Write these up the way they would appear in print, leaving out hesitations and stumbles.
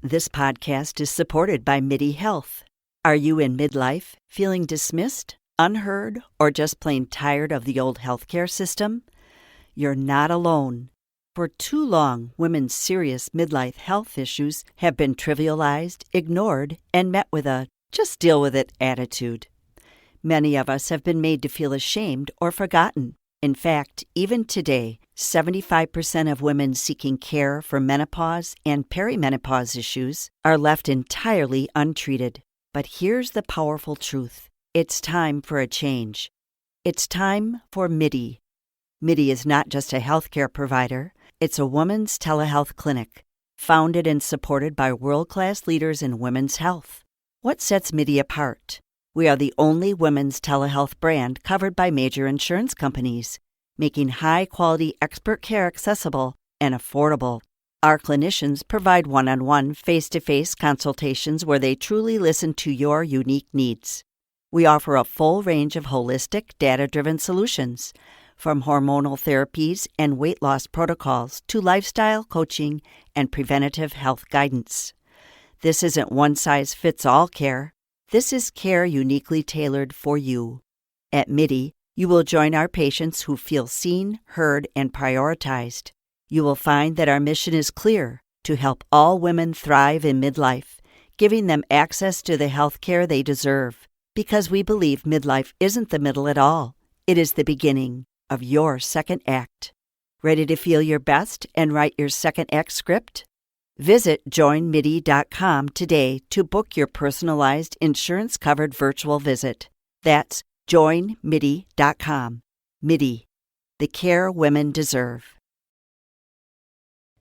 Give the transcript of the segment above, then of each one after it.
This podcast is supported by MIDI Health. Are you in midlife, feeling dismissed, unheard, or just plain tired of the old healthcare system? You're not alone. For too long, women's serious midlife health issues have been trivialized, ignored, and met with a just deal with it attitude. Many of us have been made to feel ashamed or forgotten. In fact, even today, 75% of women seeking care for menopause and perimenopause issues are left entirely untreated. But here's the powerful truth. It's time for a change. It's time for MIDI. MIDI is not just a healthcare provider. It's a women's telehealth clinic, founded and supported by world-class leaders in women's health. What sets MIDI apart? We are the only women's telehealth brand covered by major insurance companies, making high-quality expert care accessible and affordable. Our clinicians provide one-on-one, face-to-face consultations where they truly listen to your unique needs. We offer a full range of holistic, data-driven solutions, from hormonal therapies and weight loss protocols to lifestyle coaching and preventative health guidance. This isn't one-size-fits-all care. This is care uniquely tailored for you. At MIDI, you will join our patients who feel seen, heard, and prioritized. You will find that our mission is clear: to help all women thrive in midlife, giving them access to the health care they deserve. Because we believe midlife isn't the middle at all. It is the beginning of your second act. Ready to feel your best and write your second act script? Visit joinmidi.com today to book your personalized insurance-covered virtual visit. That's joinmidi.com. MIDI, the care women deserve.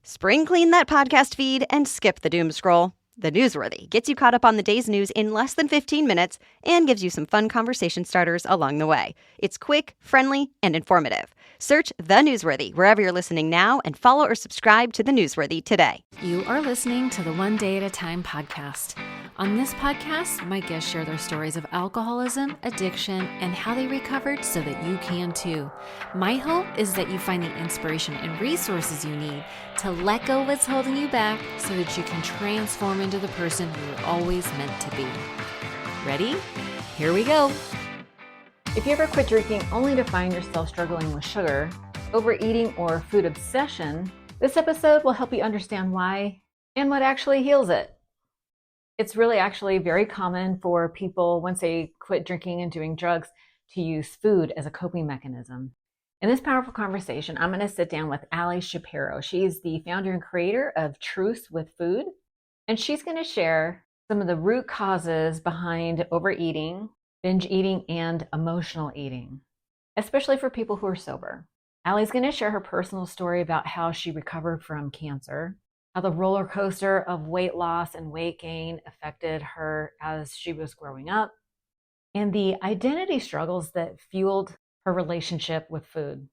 Spring clean that podcast feed and skip the doom scroll. The Newsworthy gets you caught up on the day's news in less than 15 minutes and gives you some fun conversation starters along the way. It's quick, friendly, and informative. Search The Newsworthy wherever you're listening now and follow or subscribe to The Newsworthy today. You are listening to the One Day at a Time podcast. On this podcast, my guests share their stories of alcoholism, addiction, and how they recovered so that you can too. My hope is that you find the inspiration and resources you need to let go of what's holding you back so that you can transform into the person you were always meant to be. Ready? Here we go. If you ever quit drinking only to find yourself struggling with sugar, overeating, or food obsession, this episode will help you understand why and what actually heals it. It's really actually very common for people, once they quit drinking and doing drugs, to use food as a coping mechanism. In this powerful conversation, I'm going to sit down with Ali Shapiro. She's the founder and creator of Truce With Food, and she's going to share some of the root causes behind overeating, binge eating, and emotional eating, especially for people who are sober. Ali's going to share her personal story about how she recovered from cancer, how the roller coaster of weight loss and weight gain affected her as she was growing up, and the identity struggles that fueled her relationship with food.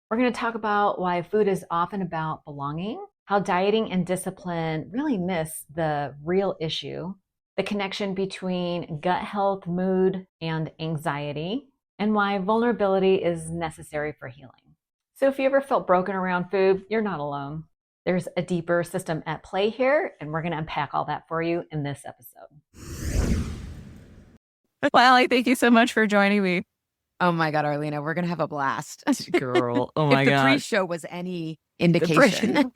We're going to talk about why food is often about belonging, how dieting and discipline really miss the real issue, the connection between gut health, mood, and anxiety, and why vulnerability is necessary for healing. So if you ever felt broken around food, you're not alone. There's a deeper system at play here, and we're going to unpack all that for you in this episode. Well, Ali, thank you so much for joining me. Oh my God, Arlina, we're going to have a blast. Girl, oh my If the God. pre-show was any indication.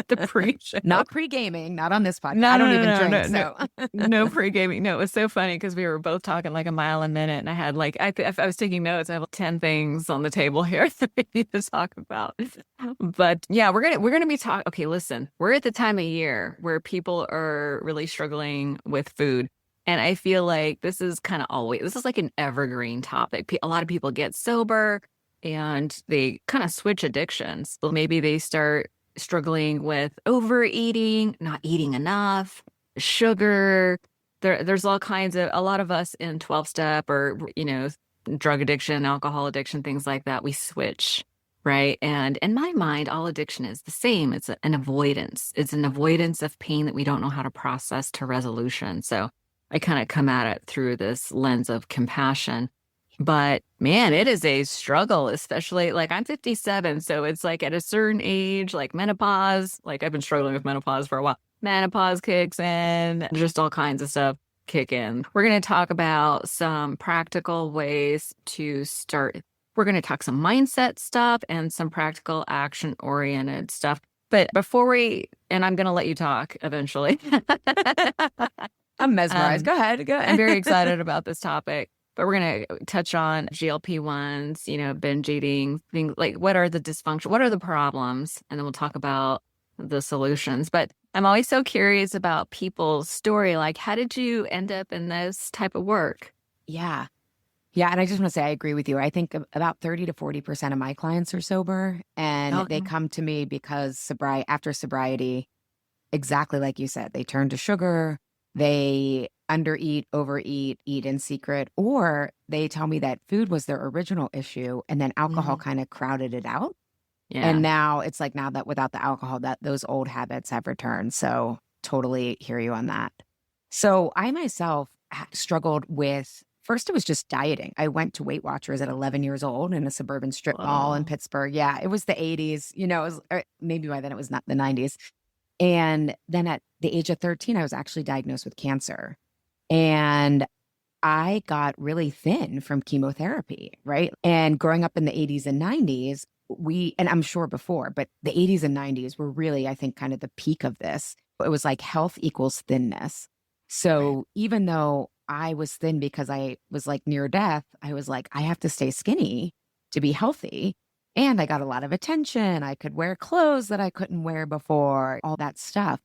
The pre-show. Not pre-gaming, not on this podcast. No, I don't no, even no, drink, no, so. No pre-gaming. No, it was so funny because we were both talking like a mile a minute, and I had like, I was taking notes. I have 10 things on the table here that we need to talk about. But yeah, we're gonna be talking. Okay, listen, we're at the time of year where people are really struggling with food. And I feel like this is like an evergreen topic. A lot of people get sober and they kind of switch addictions. Well, maybe they start struggling with overeating, not eating enough, sugar. There's all kinds of, a lot of us in 12-step or, drug addiction, alcohol addiction, things like that, we switch, right? And in my mind, all addiction is the same. It's an avoidance. It's an avoidance of pain that we don't know how to process to resolution. So I kind of come at it through this lens of compassion. But man, it is a struggle, especially like I'm 57. So it's like at a certain age, like menopause, like I've been struggling with menopause for a while. menopause kicks in, just all kinds of stuff kick in. We're going to talk about some practical ways to start. We're going to talk some mindset stuff and some practical action-oriented stuff. But before and I'm going to let you talk eventually. I'm mesmerized. Go ahead. I'm very excited about this topic. But we're going to touch on GLP-1s, binge eating, things like what are the dysfunction, what are the problems? And then we'll talk about the solutions. But I'm always so curious about people's story. Like, how did you end up in this type of work? Yeah. Yeah. And I just want to say, I agree with you. I think about 30 to 40% of my clients are sober, and they come to me because after sobriety, exactly like you said, they turn to sugar, they undereat, overeat, eat in secret, or they tell me that food was their original issue and then alcohol kind of crowded it out. Yeah. And now it's like, now that without the alcohol, that those old habits have returned. So totally hear you on that. So I myself struggled with, first it was just dieting. I went to Weight Watchers at 11 years old in a suburban strip mall in Pittsburgh. Yeah, it was the 80s, it was, or maybe by then it was not the 90s. And then at the age of 13, I was actually diagnosed with cancer. And I got really thin from chemotherapy, right? And growing up in the 80s and 90s, and I'm sure before, but the 80s and 90s were really, I think, kind of the peak of this. It was like health equals thinness. So even though I was thin because I was like near death, I was like, I have to stay skinny to be healthy. And I got a lot of attention. I could wear clothes that I couldn't wear before, all that stuff.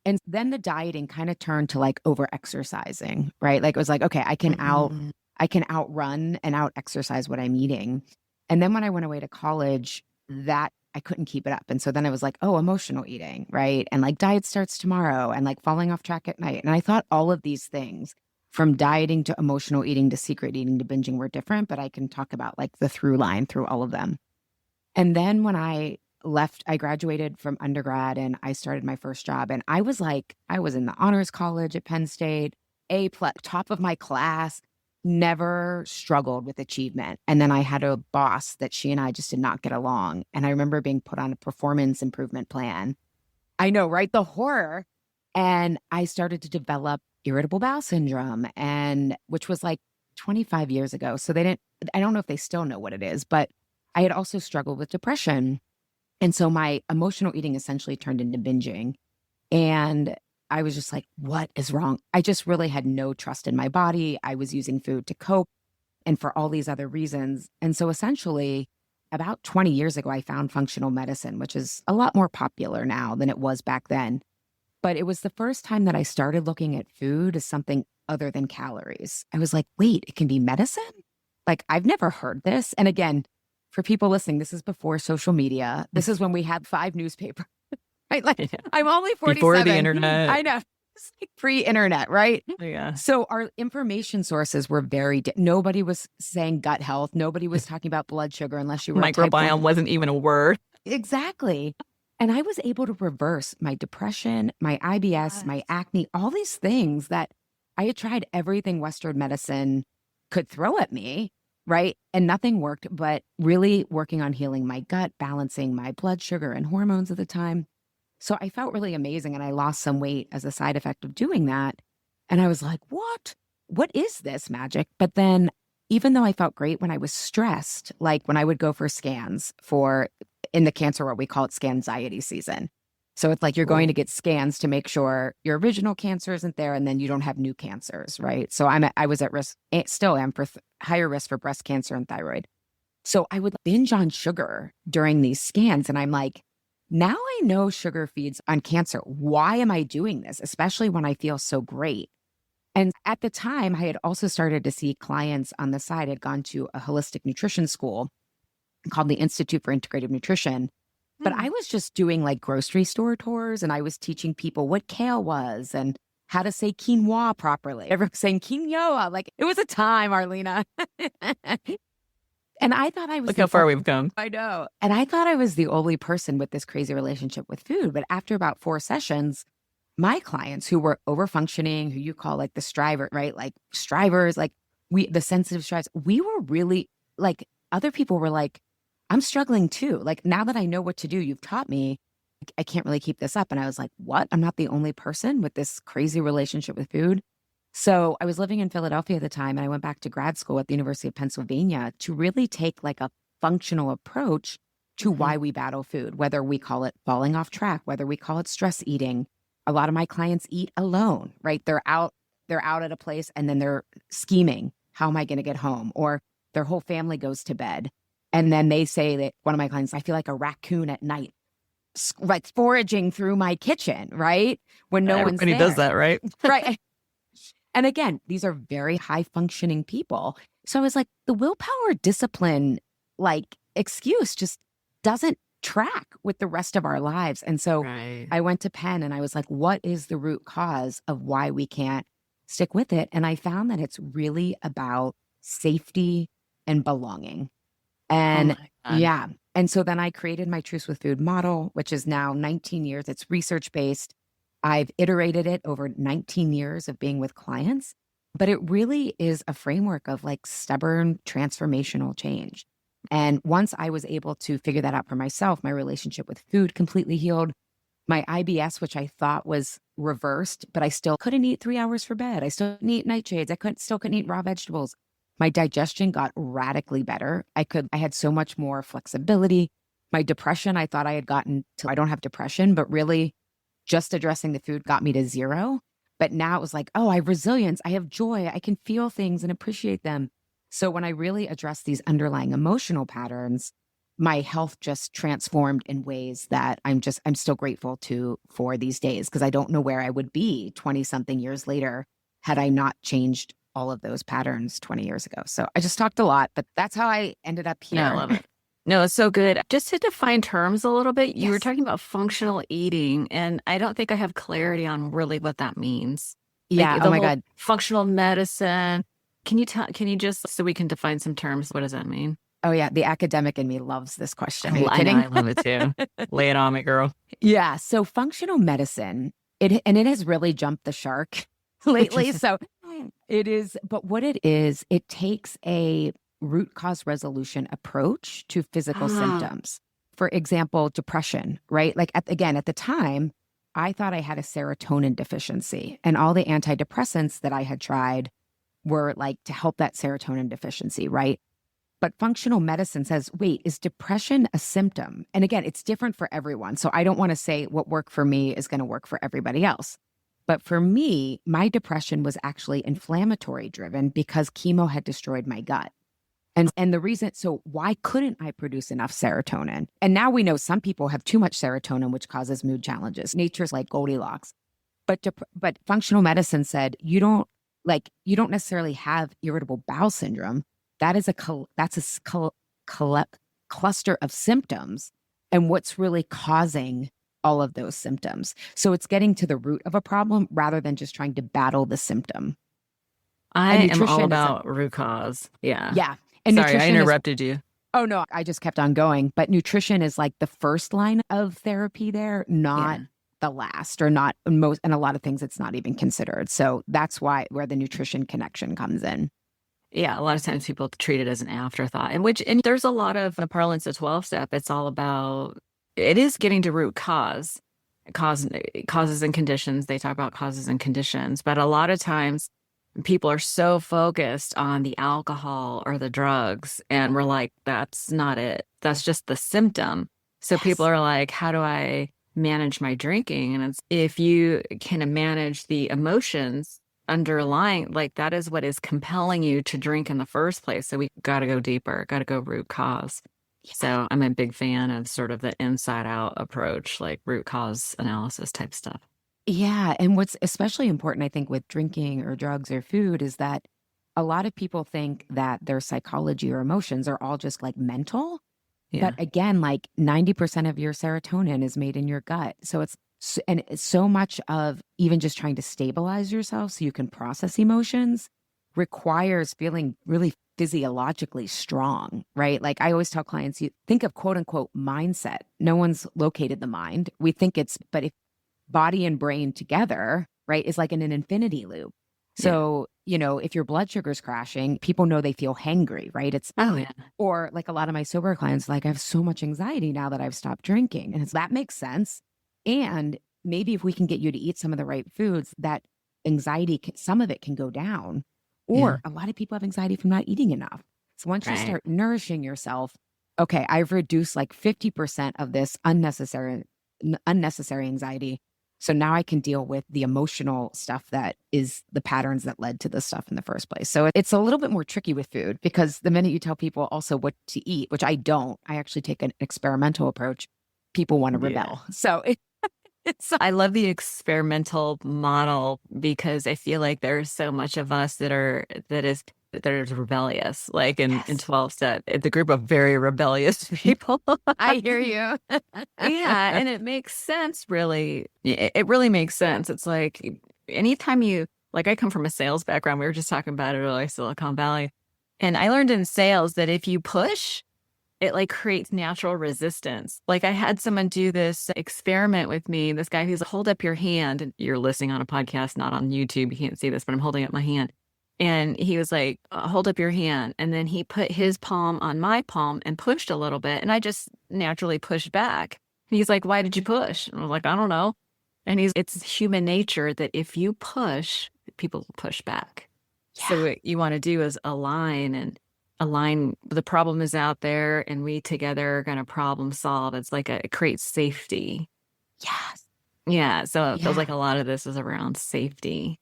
And then the dieting kind of turned to like over exercising, right? Like it was like, okay, I can outrun and out exercise what I'm eating. And then when I went away to college, that I couldn't keep it up. And so then I was like, oh, emotional eating, right? And like diet starts tomorrow and like falling off track at night. And I thought all of these things, from dieting to emotional eating to secret eating to binging, were different, but I can talk about like the through line through all of them. And then when I left, I graduated from undergrad and I started my first job. And I was in the honors college at Penn State, A+, top of my class, never struggled with achievement. And then I had a boss that she and I just did not get along. And I remember being put on a performance improvement plan. I know, right? The horror. And I started to develop irritable bowel syndrome, which was like 25 years ago. So I don't know if they still know what it is, but I had also struggled with depression. And so my emotional eating essentially turned into binging. And I was just like, what is wrong? I just really had no trust in my body. I was using food to cope and for all these other reasons. And so essentially, about 20 years ago, I found functional medicine, which is a lot more popular now than it was back then. But it was the first time that I started looking at food as something other than calories. I was like, wait, it can be medicine? Like, I've never heard this. And again, for people listening, this is before social media. This is when we had 5 newspapers, right? Like, I'm only 47. Before the internet. I know. It's like pre-internet, right? Yeah. So our information sources were very, nobody was saying gut health. Nobody was talking about blood sugar unless you were microbiome wasn't even a word. Exactly. And I was able to reverse my depression, my IBS, my acne, all these things that I had tried everything Western medicine could throw at me, right? And nothing worked, but really working on healing my gut, balancing my blood sugar and hormones at the time. So I felt really amazing, and I lost some weight as a side effect of doing that. And I was like, what? What is this magic? But then even though I felt great when I was stressed, like when I would go for scans in the cancer world, we call it scanxiety season. So it's like you're going to get scans to make sure your original cancer isn't there and then you don't have new cancers, right? So I was at risk, still am, for higher risk for breast cancer and thyroid. So I would binge on sugar during these scans. And I'm like, now I know sugar feeds on cancer. Why am I doing this? Especially when I feel so great. And at the time, I had also started to see clients on the side. I'd gone to a holistic nutrition school called the Institute for Integrative Nutrition. But I was just doing like grocery store tours, and I was teaching people what kale was and how to say quinoa properly. Everyone was saying quinoa. Like, it was a time, Arlina. And I thought I was— Look how far we've come. I know. And I thought I was the only person with this crazy relationship with food. But after about 4 sessions, my clients who were overfunctioning, who you call like the striver, right? Like strivers, like the sensitive strivers, we were really like, other people were like, I'm struggling too. Like, now that I know what to do, you've taught me, I can't really keep this up. And I was like, what? I'm not the only person with this crazy relationship with food. So I was living in Philadelphia at the time, and I went back to grad school at the University of Pennsylvania to really take like a functional approach to why we battle food, whether we call it falling off track, whether we call it stress eating. A lot of my clients eat alone, right? They're out at a place and then they're scheming. How am I going to get home? Or their whole family goes to bed. And then they say that one of my clients, I feel like a raccoon at night, like foraging through my kitchen, right? When no one's there. Everybody does that, right? Right. And again, these are very high functioning people. So I was like, the willpower discipline, like excuse just doesn't track with the rest of our lives. And so I went to Penn and I was like, what is the root cause of why we can't stick with it? And I found that it's really about safety and belonging. And yeah. And so then I created my Truce with Food model, which is now 19 years. It's research-based. I've iterated it over 19 years of being with clients, but it really is a framework of like stubborn transformational change. And once I was able to figure that out for myself, my relationship with food completely healed. My IBS, which I thought was reversed, but I still couldn't eat 3 hours for bed. I still couldn't eat nightshades. I still couldn't eat raw vegetables. My digestion got radically better. I had so much more flexibility. My depression, I thought I had gotten to, I don't have depression, but really just addressing the food got me to 0. But now it was like, oh, I have resilience. I have joy. I can feel things and appreciate them. So when I really addressed these underlying emotional patterns, my health just transformed in ways that I'm still grateful for these days, because I don't know where I would be 20 something years later had I not changed all of those patterns 20 years ago. So I just talked a lot, but that's how I ended up here. Yeah, I love it. No, it's so good. Just to define terms a little bit, you were talking about functional eating, and I don't think I have clarity on really what that means. Yeah. Like, oh my God. Functional medicine. Can you just, so we can define some terms, what does that mean? Oh yeah. The academic in me loves this question. Are you I kidding? know, I love it too. Lay it on me, girl. Yeah. So functional medicine, it has really jumped the shark lately. So it is, but what it is, it takes a root cause resolution approach to physical symptoms. For example, depression, right? Like at the time, I thought I had a serotonin deficiency, and all the antidepressants that I had tried were like to help that serotonin deficiency, right? But functional medicine says, wait, is depression a symptom? And again, it's different for everyone. So I don't want to say what worked for me is going to work for everybody else. But for me, my depression was actually inflammatory driven because chemo had destroyed my gut. And the reason, so why couldn't I produce enough serotonin? And now we know some people have too much serotonin, which causes mood challenges. Nature's like Goldilocks. But functional medicine said, you don't necessarily have irritable bowel syndrome. That's a cluster of symptoms, and what's really causing all of those symptoms. So it's getting to the root of a problem rather than just trying to battle the symptom. I am all about root cause. Yeah. Yeah. And sorry, I interrupted you. Oh no, I just kept on going. But nutrition is like the first line of therapy there, not the last, or not most, and a lot of things it's not even considered. So that's where the nutrition connection comes in. Yeah, a lot of times people treat it as an afterthought, and there's a lot of the parlance of 12-step. It's all about, it is getting to root causes and conditions. They talk about causes and conditions, but a lot of times people are so focused on the alcohol or the drugs, and we're like, that's not it. That's just the symptom. So people are like, how do I manage my drinking? And it's, if you can manage the emotions underlying, like that is what is compelling you to drink in the first place. So we got to go deeper, got to go root cause. Yeah. So I'm a big fan of sort of the inside out approach, like root cause analysis type stuff. Yeah. And what's especially important, I think, with drinking or drugs or food is that a lot of people think that their psychology or emotions are all just like mental. Yeah. But again, like 90% of your serotonin is made in your gut. So it's so much of even just trying to stabilize yourself so you can process emotions requires feeling really physiologically strong, right? Like I always tell clients, you think of quote unquote mindset. No one's located the mind. We think but if body and brain together, right, is like in an infinity loop. So, if your blood sugar's crashing, people know they feel hangry, right? Or like a lot of my sober clients, like I have so much anxiety now that I've stopped drinking. And that makes sense. And maybe if we can get you to eat some of the right foods, that anxiety, some of it can go down. Or a lot of people have anxiety from not eating enough. So once you start nourishing yourself, okay, I've reduced like 50% of this unnecessary anxiety. So now I can deal with the emotional stuff that is the patterns that led to this stuff in the first place. So it's a little bit more tricky with food, because the minute you tell people also what to eat, which I don't, I actually take an experimental approach, people want to rebel. So I love the experimental model, because I feel like there's so much of us that is rebellious, like in 12 step, the group of very rebellious people. I hear you. Yeah. And it makes sense, really. It really makes sense. It's like anytime like I come from a sales background, we were just talking about it earlier, Silicon Valley. And I learned in sales that if you push, it like creates natural resistance. Like I had someone do this experiment with me. This guy who's like, hold up your hand. And you're listening on a podcast, not on YouTube. You can't see this, but I'm holding up my hand. And he was like, hold up your hand. And then he put his palm on my palm and pushed a little bit. And I just naturally pushed back. And he's like, why did you push? And I was like, I don't know. And it's human nature that if you push, people will push back. Yeah. So what you want to do is align. The problem is out there, and we together are going to problem solve. It's like it creates safety. Yes. Yeah. So it feels like a lot of this is around safety.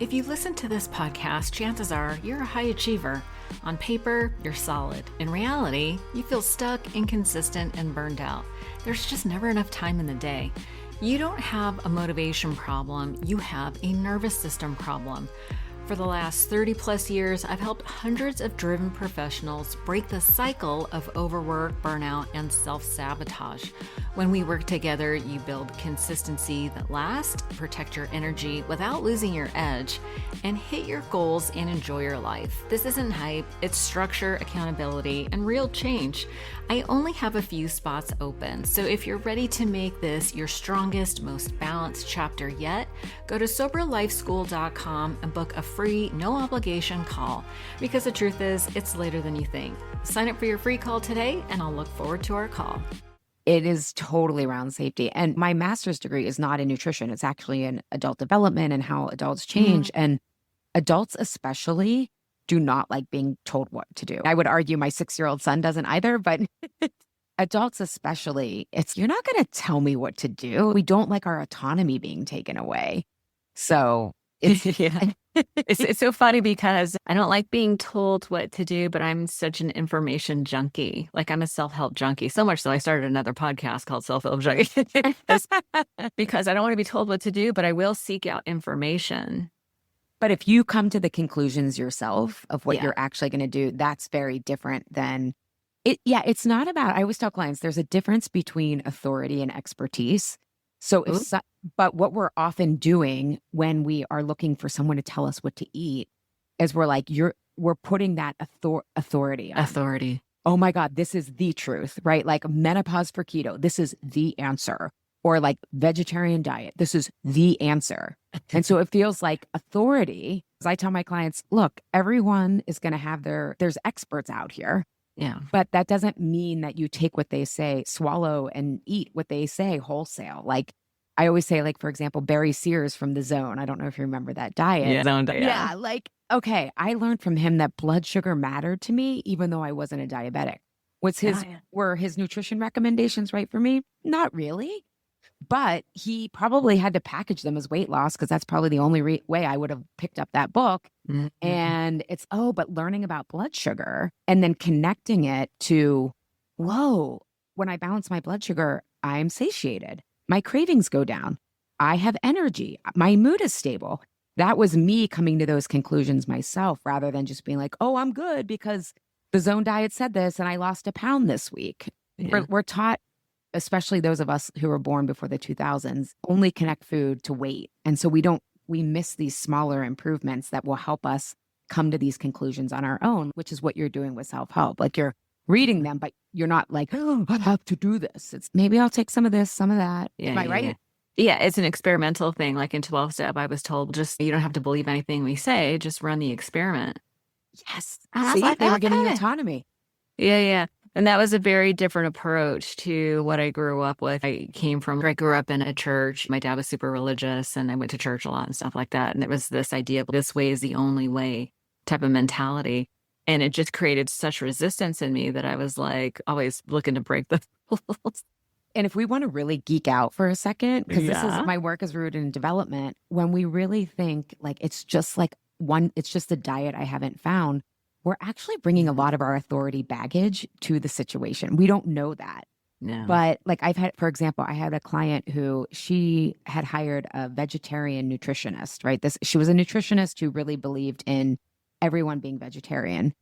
If you've listened to this podcast, chances are you're a high achiever. On paper, you're solid. In reality, you feel stuck, inconsistent, and burned out. There's just never enough time in the day. You don't have a motivation problem, you have a nervous system problem. For the last 30 plus years, I've helped hundreds of driven professionals break the cycle of overwork, burnout, and self-sabotage. When we work together, you build consistency that lasts, protect your energy without losing your edge, and hit your goals and enjoy your life. This isn't hype, it's structure, accountability, and real change. I only have a few spots open, so if you're ready to make this your strongest, most balanced chapter yet, go to SoberLifeSchool.com and book a free, no obligation call, because the truth is, it's later than you think. Sign up for your free call today, and I'll look forward to our call. It is totally around safety. And my master's degree is not in nutrition. It's actually in adult development and how adults change. And adults especially do not like being told what to do. I would argue my 6-year-old son doesn't either, but adults especially, you're not going to tell me what to do. We don't like our autonomy being taken away. So it's It's so funny because I don't like being told what to do, but I'm such an information junkie. Like I'm a self-help junkie, so much so I started another podcast called Self-Help Junkie because I don't want to be told what to do, but I will seek out information. But if you come to the conclusions yourself of what you're actually going to do, that's very different than it. Yeah, it's not about, I always tell clients, there's a difference between authority and expertise. So, but what we're often doing when we are looking for someone to tell us what to eat is we're like, we're putting that authority on. Authority. Oh my God, this is the truth, right? Like menopause for keto, this is the answer. Or like vegetarian diet, this is the answer. And so it feels like authority. As I tell my clients, look, everyone is going to have there's experts out here. Yeah. But that doesn't mean that you take what they say, swallow and eat what they say wholesale. Like I always say, like, for example, Barry Sears from The Zone. I don't know if you remember that diet. Yeah, Zone diet. Yeah. Like, okay, I learned from him that blood sugar mattered to me, even though I wasn't a diabetic. Were his nutrition recommendations right for me? Not really. But he probably had to package them as weight loss because that's probably the only way I would have picked up that book. Mm-hmm. And it's, but learning about blood sugar and then connecting it to, whoa, when I balance my blood sugar, I'm satiated. My cravings go down. I have energy. My mood is stable. That was me coming to those conclusions myself rather than just being like, oh, I'm good because the Zone diet said this and I lost a pound this week. Yeah. We're taught, especially those of us who were born before the 2000s, only connect food to weight. And so we miss these smaller improvements that will help us come to these conclusions on our own, which is what you're doing with self-help. Like you're reading them, but you're not like, oh, I have to do this. It's maybe I'll take some of this, some of that. Am I right? Yeah, it's an experimental thing. Like in 12-step, I was told, just, you don't have to believe anything we say, just run the experiment. Yes. And I was See, like, they were getting okay. autonomy. Yeah, yeah. And that was a very different approach to what I grew up with. I grew up in a church. My dad was super religious and I went to church a lot and stuff like that. And it was this idea of this way is the only way type of mentality. And it just created such resistance in me that I was like always looking to break the rules. And if we want to really geek out for a second, because this is Yeah. my work is rooted in development, when we really think like it's just a diet I haven't found, we're actually bringing a lot of our authority baggage to the situation. We don't know that. No. But like for example, I had a client who she had hired a vegetarian nutritionist, right? She was a nutritionist who really believed in everyone being vegetarian.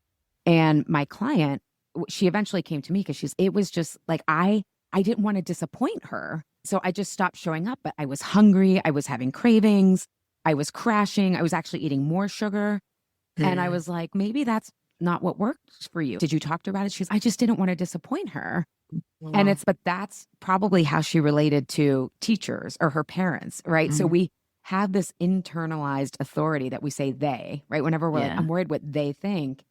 And my client, she eventually came to me because it was just like, I didn't want to disappoint her. So I just stopped showing up, but I was hungry. I was having cravings. I was crashing. I was actually eating more sugar. And I was like, maybe that's not what works for you. Did you talk to her about it? I just didn't want to disappoint her. And but that's probably how she related to teachers or her parents, right? So we have this internalized authority that we say they, right? Whenever we're like, I'm worried what they think.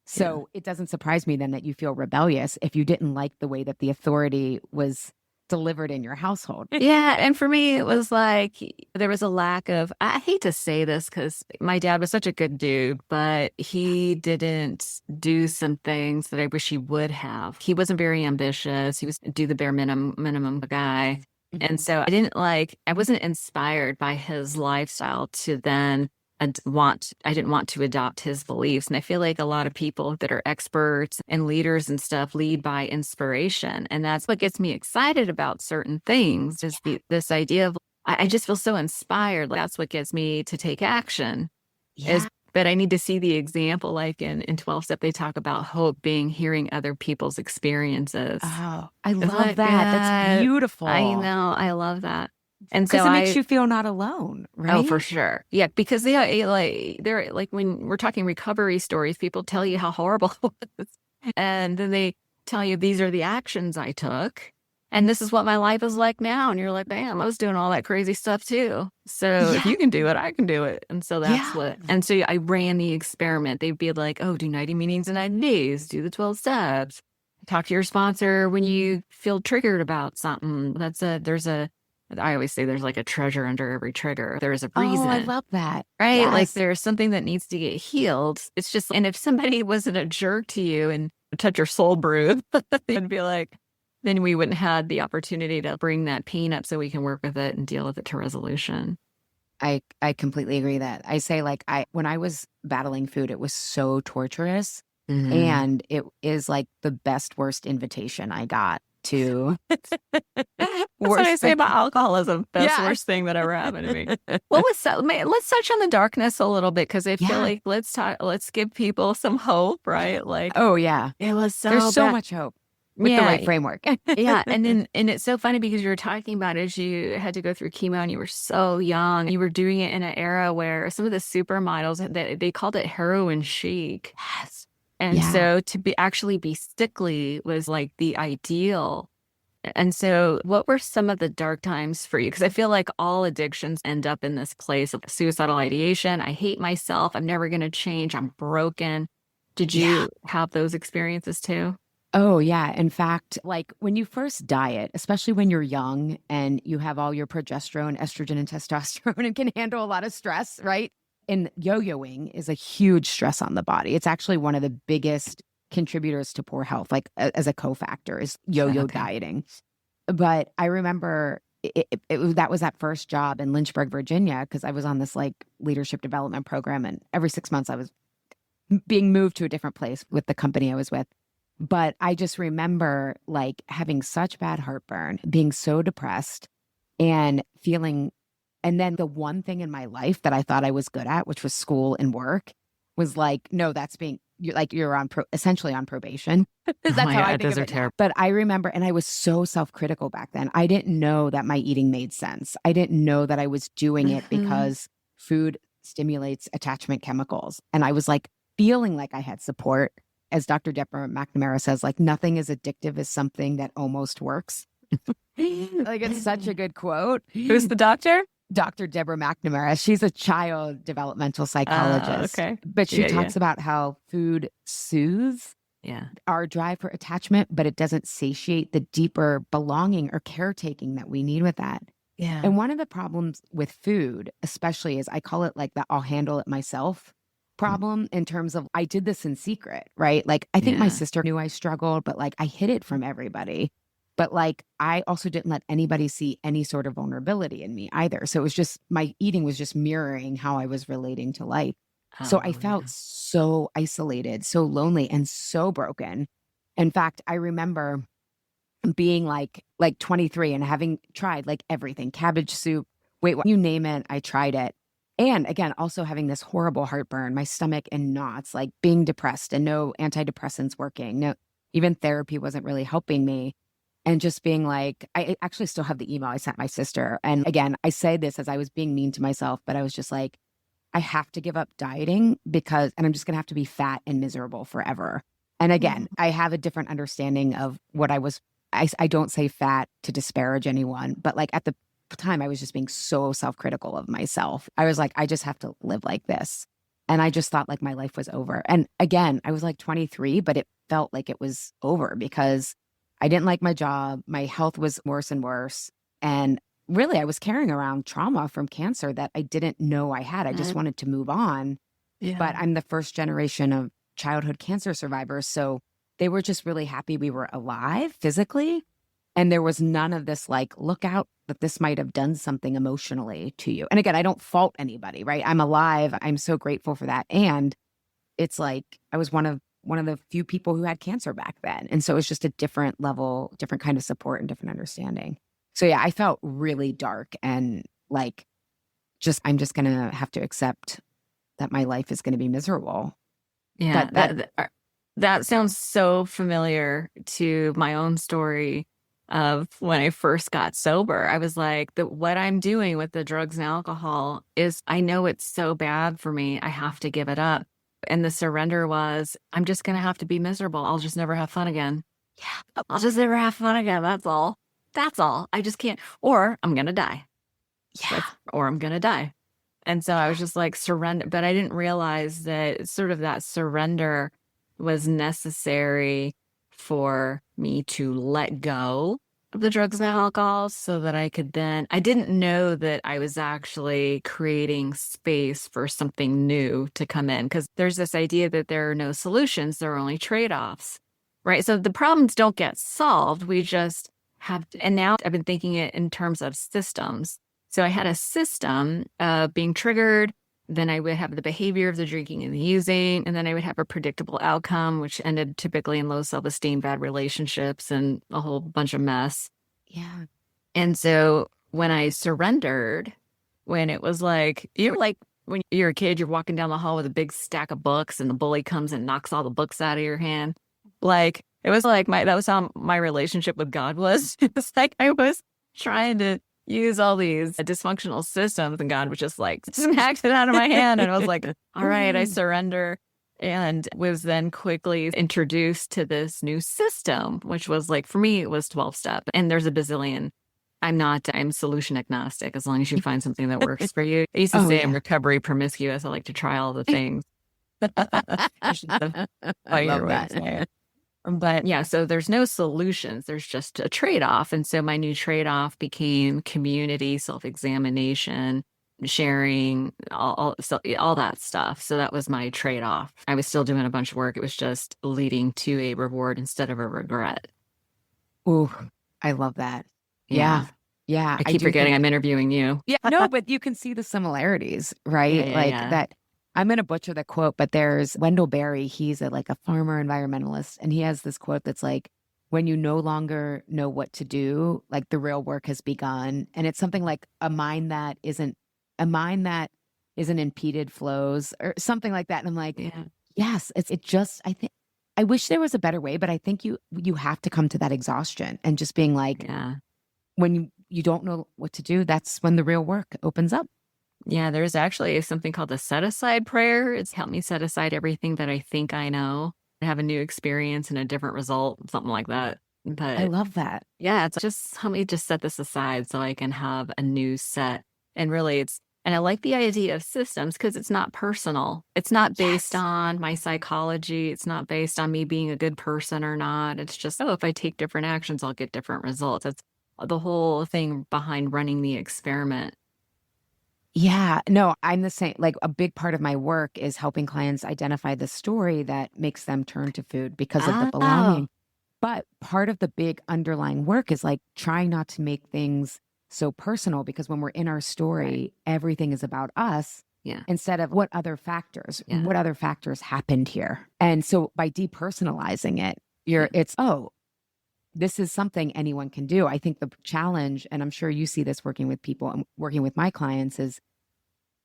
So it doesn't surprise me then that you feel rebellious if you didn't like the way that the authority was delivered in your household. Yeah. And for me, it was like there was a lack of, I hate to say this because my dad was such a good dude, but he didn't do some things that I wish he would have. He wasn't very ambitious. He was do the bare minimum guy. And so I wasn't inspired by his lifestyle to then I didn't want to adopt his beliefs. And I feel like a lot of people that are experts and leaders and stuff lead by inspiration. And that's what gets me excited about certain things, is this idea of, I just feel so inspired. Like, that's what gets me to take action. But I need to see the example, like in 12 Step, they talk about hope being hearing other people's experiences. Oh, I love that. That's beautiful. I know. I love that. And so because it makes you feel not alone, right? Oh, for sure. Yeah, because they're like when we're talking recovery stories, people tell you how horrible it was. And then they tell you these are the actions I took. And this is what my life is like now. And you're like, damn, I was doing all that crazy stuff too. So if you can do it, I can do it. And so that's and so I ran the experiment. They'd be like, oh, do 90 meetings in 90 days, do the 12 steps, talk to your sponsor when you feel triggered about something. I always say there's like a treasure under every trigger. There is a reason. Oh, I love that. Right? Yes. Like there's something that needs to get healed. It's just, and if somebody wasn't a jerk to you and touch your soul bruise, they'd be like, then we wouldn't have the opportunity to bring that pain up so we can work with it and deal with it to resolution. I completely agree that. I say like when I was battling food, it was so torturous. And it is like the worst invitation I got to. That's what I say about alcoholism. Worst thing that ever happened to me. Let's touch on the darkness a little bit, because I feel like let's give people some hope, right? Like, oh yeah, it was there's so much hope with the right framework. and it's so funny because you were talking about as you had to go through chemo and you were so young. You were doing it in an era where some of the supermodels, they called it heroin chic. Yes. And so to actually be sickly was like the ideal. And so what were some of the dark times for you? Because I feel like all addictions end up in this place of suicidal ideation. I hate myself. I'm never going to change. I'm broken. Did you have those experiences too? Oh, yeah. In fact, like when you first diet, especially when you're young and you have all your progesterone, estrogen, and testosterone and can handle a lot of stress, right? And yo-yoing is a huge stress on the body. It's actually one of the biggest contributors to poor health, like as a cofactor, is yo-yo dieting. But I remember that was that first job in Lynchburg, Virginia, because I was on this like leadership development program, and every 6 months I was being moved to a different place with the company I was with. But I just remember like having such bad heartburn, being so depressed, and feeling. And then the one thing in my life that I thought I was good at, which was school and work, was like, no, you're on essentially on probation. That's how I think of it now. But I remember, and I was so self-critical back then. I didn't know that my eating made sense. I didn't know that I was doing it because food stimulates attachment chemicals. And I was like feeling like I had support. As Dr. Deborah McNamara says, like nothing as addictive as something that almost works. Like it's such a good quote. Who's the doctor? Dr. Deborah McNamara. She's a child developmental psychologist. Okay. But she Yeah, yeah. talks about how food soothes Yeah. our drive for attachment, but it doesn't satiate the deeper belonging or caretaking that we need with that. Yeah. And one of the problems with food, especially, is I call it like the I'll handle it myself problem, in terms of I did this in secret, right? Like, I think my Yeah. sister knew I struggled, but like I hid it from everybody. But like, I also didn't let anybody see any sort of vulnerability in me either. So it was just, my eating was just mirroring how I was relating to life. So I Oh, felt yeah. so isolated, so lonely, and so broken. In fact, I remember being like 23 and having tried like everything, cabbage soup, wait, you name it, I tried it. And again, also having this horrible heartburn, my stomach in knots, like being depressed and no antidepressants working. No, even therapy wasn't really helping me. And just being like, I actually still have the email I sent my sister. And again, I say this as I was being mean to myself, but I was just like, I have to give up dieting and I'm just going to have to be fat and miserable forever. And again, I have a different understanding of what I don't say fat to disparage anyone, but like at the time I was just being so self-critical of myself. I was like, I just have to live like this. And I just thought like my life was over. And again, I was like 23, but it felt like it was over because I didn't like my job. My health was worse and worse. And really, I was carrying around trauma from cancer that I didn't know I had. I just wanted to move on. Yeah. But I'm the first generation of childhood cancer survivors. So they were just really happy we were alive physically. And there was none of this like, look out that this might have done something emotionally to you. And again, I don't fault anybody, right? I'm alive. I'm so grateful for that. And it's like, I was one of the few people who had cancer back then. And so it's just a different level, different kind of support and different understanding. So yeah, I felt really dark and like, I'm just going to have to accept that my life is going to be miserable. Yeah. That sounds so familiar to my own story of when I first got sober. I was like, what I'm doing with the drugs and alcohol is, I know it's so bad for me. I have to give it up. And the surrender was, I'm just going to have to be miserable. I'll just never have fun again. Yeah. I'll just never have fun again. That's all. That's all. I just can't. Or I'm going to die. Yeah. Or I'm going to die. And so I was just like, surrender. But I didn't realize that sort of that surrender was necessary for me to let go of the drugs and alcohol so that I didn't know that I was actually creating space for something new to come in. Because there's this idea that there are no solutions, there are only trade-offs, right? So the problems don't get solved. We just have to, and now I've been thinking it in terms of systems. So I had a system of being triggered, then I would have the behavior of the drinking and the using, and then I would have a predictable outcome, which ended typically in low self-esteem, bad relationships, and a whole bunch of mess. Yeah. And so when I surrendered, when it was like, when you're a kid, you're walking down the hall with a big stack of books and the bully comes and knocks all the books out of your hand. Like, it was like that was how my relationship with God was. It was like I was trying to use all these dysfunctional systems and God was just like smacked it out of my hand. And I was like, all right, I surrender. And was then quickly introduced to this new system, which was like, for me, it was 12-step. And there's a bazillion. I'm solution agnostic as long as you find something that works for you. I used to say I'm recovery promiscuous. I like to try all the things. I love that. But yeah, so there's no solutions. There's just a trade-off. And so my new trade-off became community, self-examination, sharing, all that stuff. So that was my trade-off. I was still doing a bunch of work. It was just leading to a reward instead of a regret. Ooh, I love that. Yeah. Yeah. I keep forgetting I'm interviewing you. Yeah. No, but you can see the similarities, right? Yeah. That. I'm going to butcher the quote, but there's Wendell Berry. He's a farmer environmentalist. And he has this quote that's like, when you no longer know what to do, like the real work has begun. And it's something like a mind that isn't impeded flows or something like that. And I'm like, yes, I wish there was a better way, but I think you have to come to that exhaustion and just being like, when you don't know what to do, that's when the real work opens up. Yeah, there's actually something called the set-aside prayer. It's helped me set aside everything that I think I know, have a new experience and a different result, something like that. But I love that. Yeah, it's just help me just set this aside so I can have a new set And really and I like the idea of systems because it's not personal. It's not based on my psychology. It's not based on me being a good person or not. It's just, if I take different actions, I'll get different results. That's the whole thing behind running the experiment. Yeah, no, I'm the same. Like a big part of my work is helping clients identify the story that makes them turn to food because of the belonging. But part of the big underlying work is like trying not to make things so personal, because when we're in our story, everything is about us instead of what other factors happened here. And so by depersonalizing it, this is something anyone can do. I think the challenge, and I'm sure you see this working with people and working with my clients, is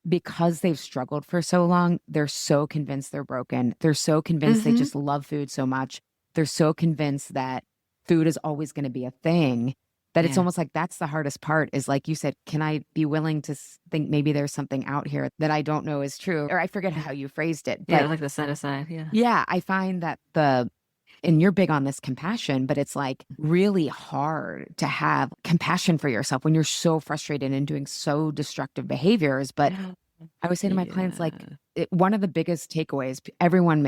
because they've struggled for so long, they're so convinced they're broken. They're so convinced they just love food so much. They're so convinced that food is always going to be a thing that it's almost like that's the hardest part, is like you said, can I be willing to think maybe there's something out here that I don't know is true? Or I forget how you phrased it. But like the set aside. Yeah, I find that and you're big on this compassion, but it's like really hard to have compassion for yourself when you're so frustrated and doing so destructive behaviors. But I always say to my clients, like, one of the biggest takeaways everyone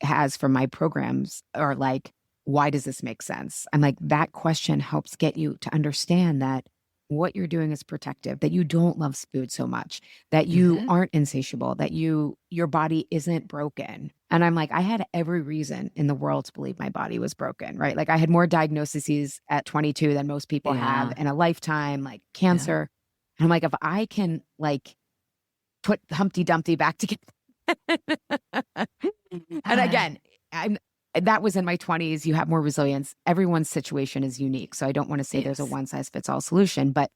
has from my programs are like, why does this make sense? I'm like, that question helps get you to understand that what you're doing is protective, that you don't love food so much, that you aren't insatiable, that your body isn't broken. And I'm like, I had every reason in the world to believe my body was broken, right? Like I had more diagnoses at 22 than most people have in a lifetime, like cancer. And I'm like, if I can like put Humpty Dumpty back together. And again, that was in my 20s. You have more resilience. Everyone's situation is unique. So I don't want to say there's a one size fits all solution, but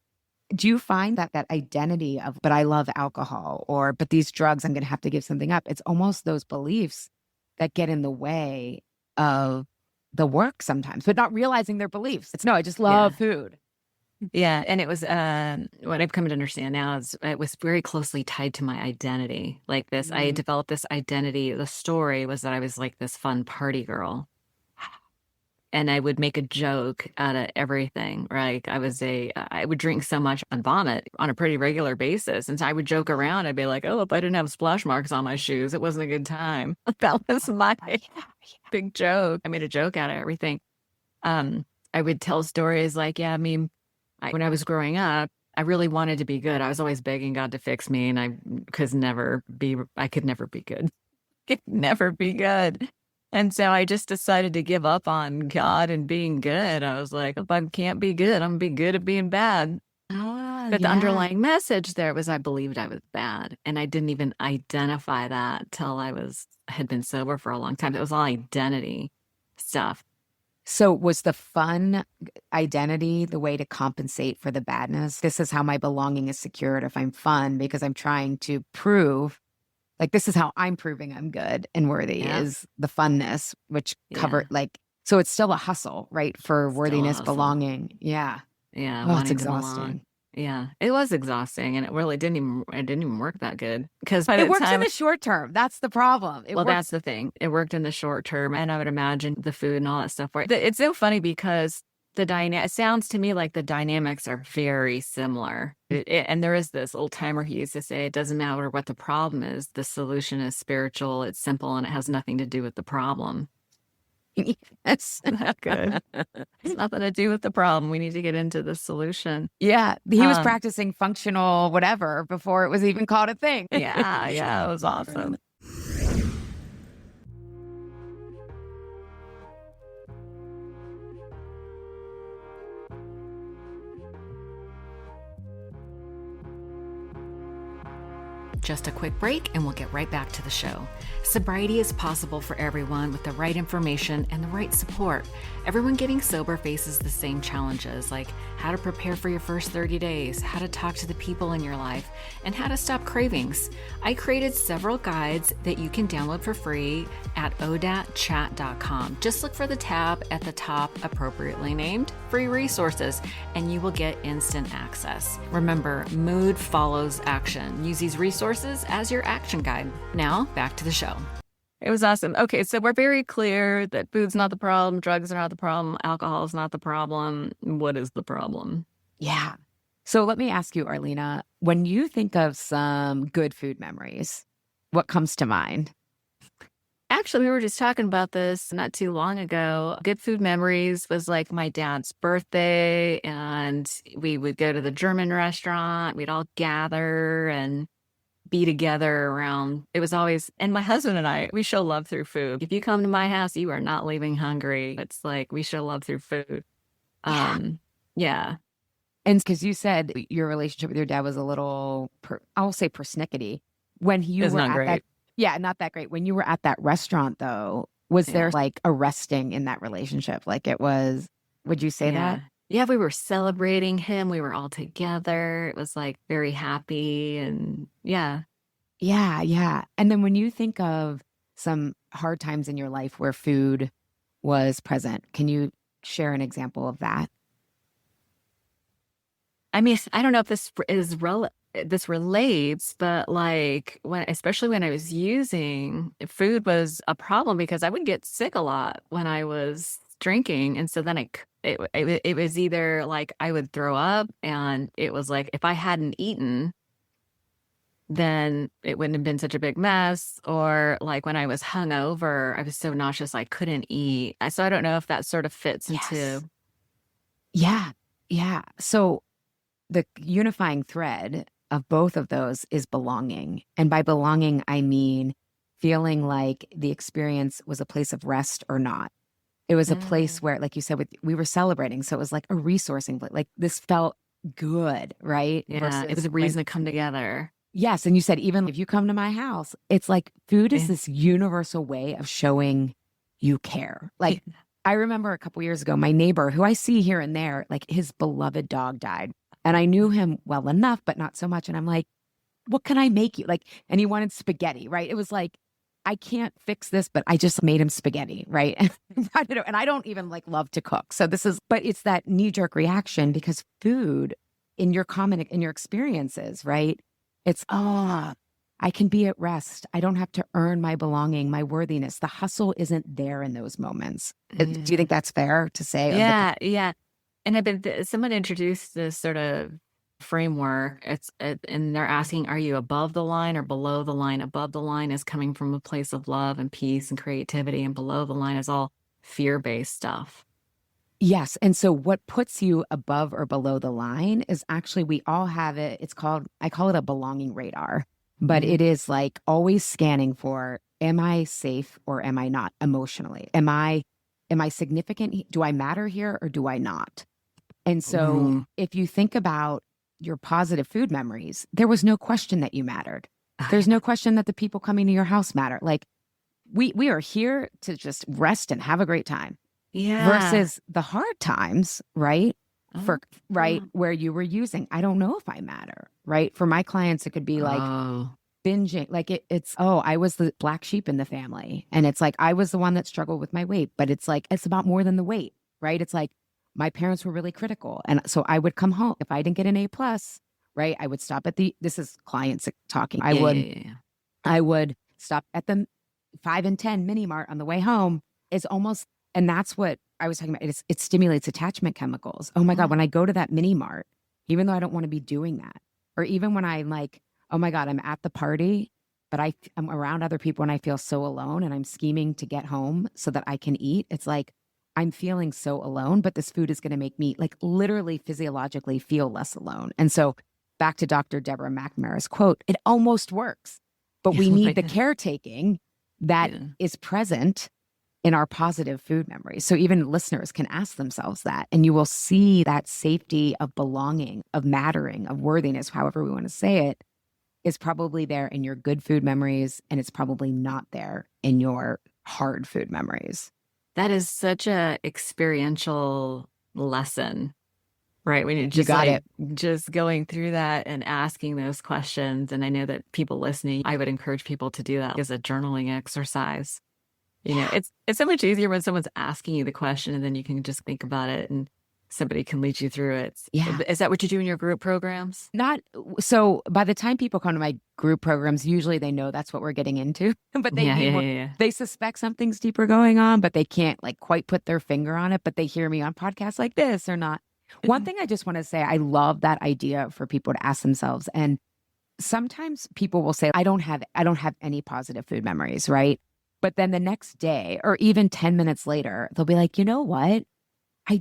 do you find that identity of, but I love alcohol, or, but these drugs, I'm going to have to give something up. It's almost those beliefs that get in the way of the work sometimes, but not realizing their beliefs. It's no, I just love food. Yeah. And it was, what I've come to understand now is it was very closely tied to my identity. Like this, I developed this identity. The story was that I was like this fun party girl. And I would make a joke out of everything, right? I would drink so much and vomit on a pretty regular basis. And so I would joke around. I'd be like, oh, if I didn't have splash marks on my shoes, it wasn't a good time. That was my big joke. I made a joke out of everything. I would tell stories like, when I was growing up, I really wanted to be good. I was always begging God to fix me, and I could never be good. Could never be good. And so I just decided to give up on God and being good. I was like, if I can't be good, I'm going to be good at being bad. But the underlying message there was I believed I was bad. And I didn't even identify that till I had been sober for a long time. It was all identity stuff. So was the fun identity the way to compensate for the badness? This is how my belonging is secured if I'm fun, because I'm trying to prove, like, this is how I'm proving I'm good and worthy is the funness, which so it's still a hustle, right? For worthiness, belonging. Yeah. Yeah. Oh, it's exhausting. Yeah, it was exhausting, and it really didn't even work that good, because it works in the short term. That's the problem. That's the thing. It worked in the short term, and I would imagine the food and all that stuff worked. It's so funny because it sounds to me like the dynamics are very similar. And there is this old timer who used to say, it doesn't matter what the problem is. The solution is spiritual. It's simple, and it has nothing to do with the problem. Yes. Not good. It's nothing to do with the problem. We need to get into the solution. Yeah. He was practicing functional whatever before it was even called a thing. Yeah. It was awesome. Just a quick break and we'll get right back to the show. Sobriety is possible for everyone with the right information and the right support. Everyone getting sober faces the same challenges, like how to prepare for your first 30 days, how to talk to the people in your life, and how to stop cravings. I created several guides that you can download for free at odatchat.com. Just look for the tab at the top appropriately named Free Resources, and you will get instant access. Remember, mood follows action. Use these resources as your action guide. Now, back to the show. It was awesome. Okay, so we're very clear that food's not the problem, drugs are not the problem, alcohol is not the problem. What is the problem? Yeah. So let me ask you, Arlina, when you think of some good food memories, what comes to mind? Actually, we were just talking about this not too long ago. Good food memories was like my dad's birthday, and we would go to the German restaurant. We'd all gather and be together around. It was always, and my husband and I, we show love through food. If you come to my house, you are not leaving hungry. It's like we show love through food. Yeah. Yeah. And because you said your relationship with your dad was a little, I'll say persnickety. When you It's were not at that, great. yeah, not that great. When you were at that restaurant, though, was Yeah. there like a resting in that relationship? Like it was, would you say that? Yeah, we were celebrating him. We were all together. It was like very happy and yeah. Yeah, yeah. And then when you think of some hard times in your life where food was present, can you share an example of that? I mean, I don't know if this is this relates, but like especially when I was using, food was a problem because I would get sick a lot when I was drinking, and so then it was either like I would throw up, and it was like if I hadn't eaten, then it wouldn't have been such a big mess. Or like when I was hungover, I was so nauseous I couldn't eat. So I don't know if that sort of fits into. Yes. Yeah, yeah. So the unifying thread of both of those is belonging. And by belonging, I mean feeling like the experience was a place of rest or not. It was a place where, like you said, we were celebrating. So it was like a resourcing place. Like this felt good, right? Yeah, it was a reason to come together. Yes. And you said, even if you come to my house, it's like food is this universal way of showing you care. Like I remember a couple years ago, my neighbor, who I see here and there, like his beloved dog died. And I knew him well enough, but not so much. And I'm like, what can I make you? Like, and he wanted spaghetti, right? It was like, I can't fix this, but I just made him spaghetti, right? And I don't even like love to cook. So but it's that knee-jerk reaction because food in your experiences, right? It's, I can be at rest. I don't have to earn my belonging, my worthiness. The hustle isn't there in those moments. Do you think that's fair to say? Yeah. And someone introduced this sort of framework. And they're asking, are you above the line or below the line? Above the line is coming from a place of love and peace and creativity, and below the line is all fear-based stuff. Yes. And so what puts you above or below the line is actually, we all have it. I call it a belonging radar, but it is like always scanning for, am I safe or am I not emotionally? Am I significant? Do I matter here or do I not? And so if you think about your positive food memories, there was no question that you mattered. There's no question that the people coming to your house matter. Like we are here to just rest and have a great time. Yeah. Versus the hard times, right? Where you were using, I don't know if I matter, right? For my clients, it could be like binging, like I was the black sheep in the family. And it's like, I was the one that struggled with my weight, but it's like, it's about more than the weight, right? It's like, my parents were really critical. And so I would come home. If I didn't get an A+, right, I would stop at this is clients talking. I would stop at the 5 and 10 mini mart on the way home. It's almost, and that's what I was talking about. It stimulates attachment chemicals. Oh my God, when I go to that mini mart, even though I don't want to be doing that, or even when I'm like, oh my God, I'm at the party, but I'm around other people and I feel so alone and I'm scheming to get home so that I can eat. It's like, I'm feeling so alone, but this food is going to make me like literally physiologically feel less alone. And so back to Dr. Deborah McNamara's quote, it almost works, but we need the caretaking that is present in our positive food memories. So even listeners can ask themselves that, and you will see that safety of belonging, of mattering, of worthiness, however we want to say it, is probably there in your good food memories, and it's probably not there in your hard food memories. That is such a experiential lesson, right? When you got it. Just going through that and asking those questions. And I know that people listening, I would encourage people to do that as a journaling exercise. You know, it's so much easier when someone's asking you the question and then you can just think about it and somebody can lead you through it. Yeah. Is that what you do in your group programs? Not so. By the time people come to my group programs, usually they know that's what we're getting into, but they suspect something's deeper going on, but they can't like quite put their finger on it. But they hear me on podcasts like this or not. One thing I just want to say, I love that idea for people to ask themselves. And sometimes people will say, I don't have any positive food memories, right? But then the next day or even 10 minutes later, they'll be like, you know what? I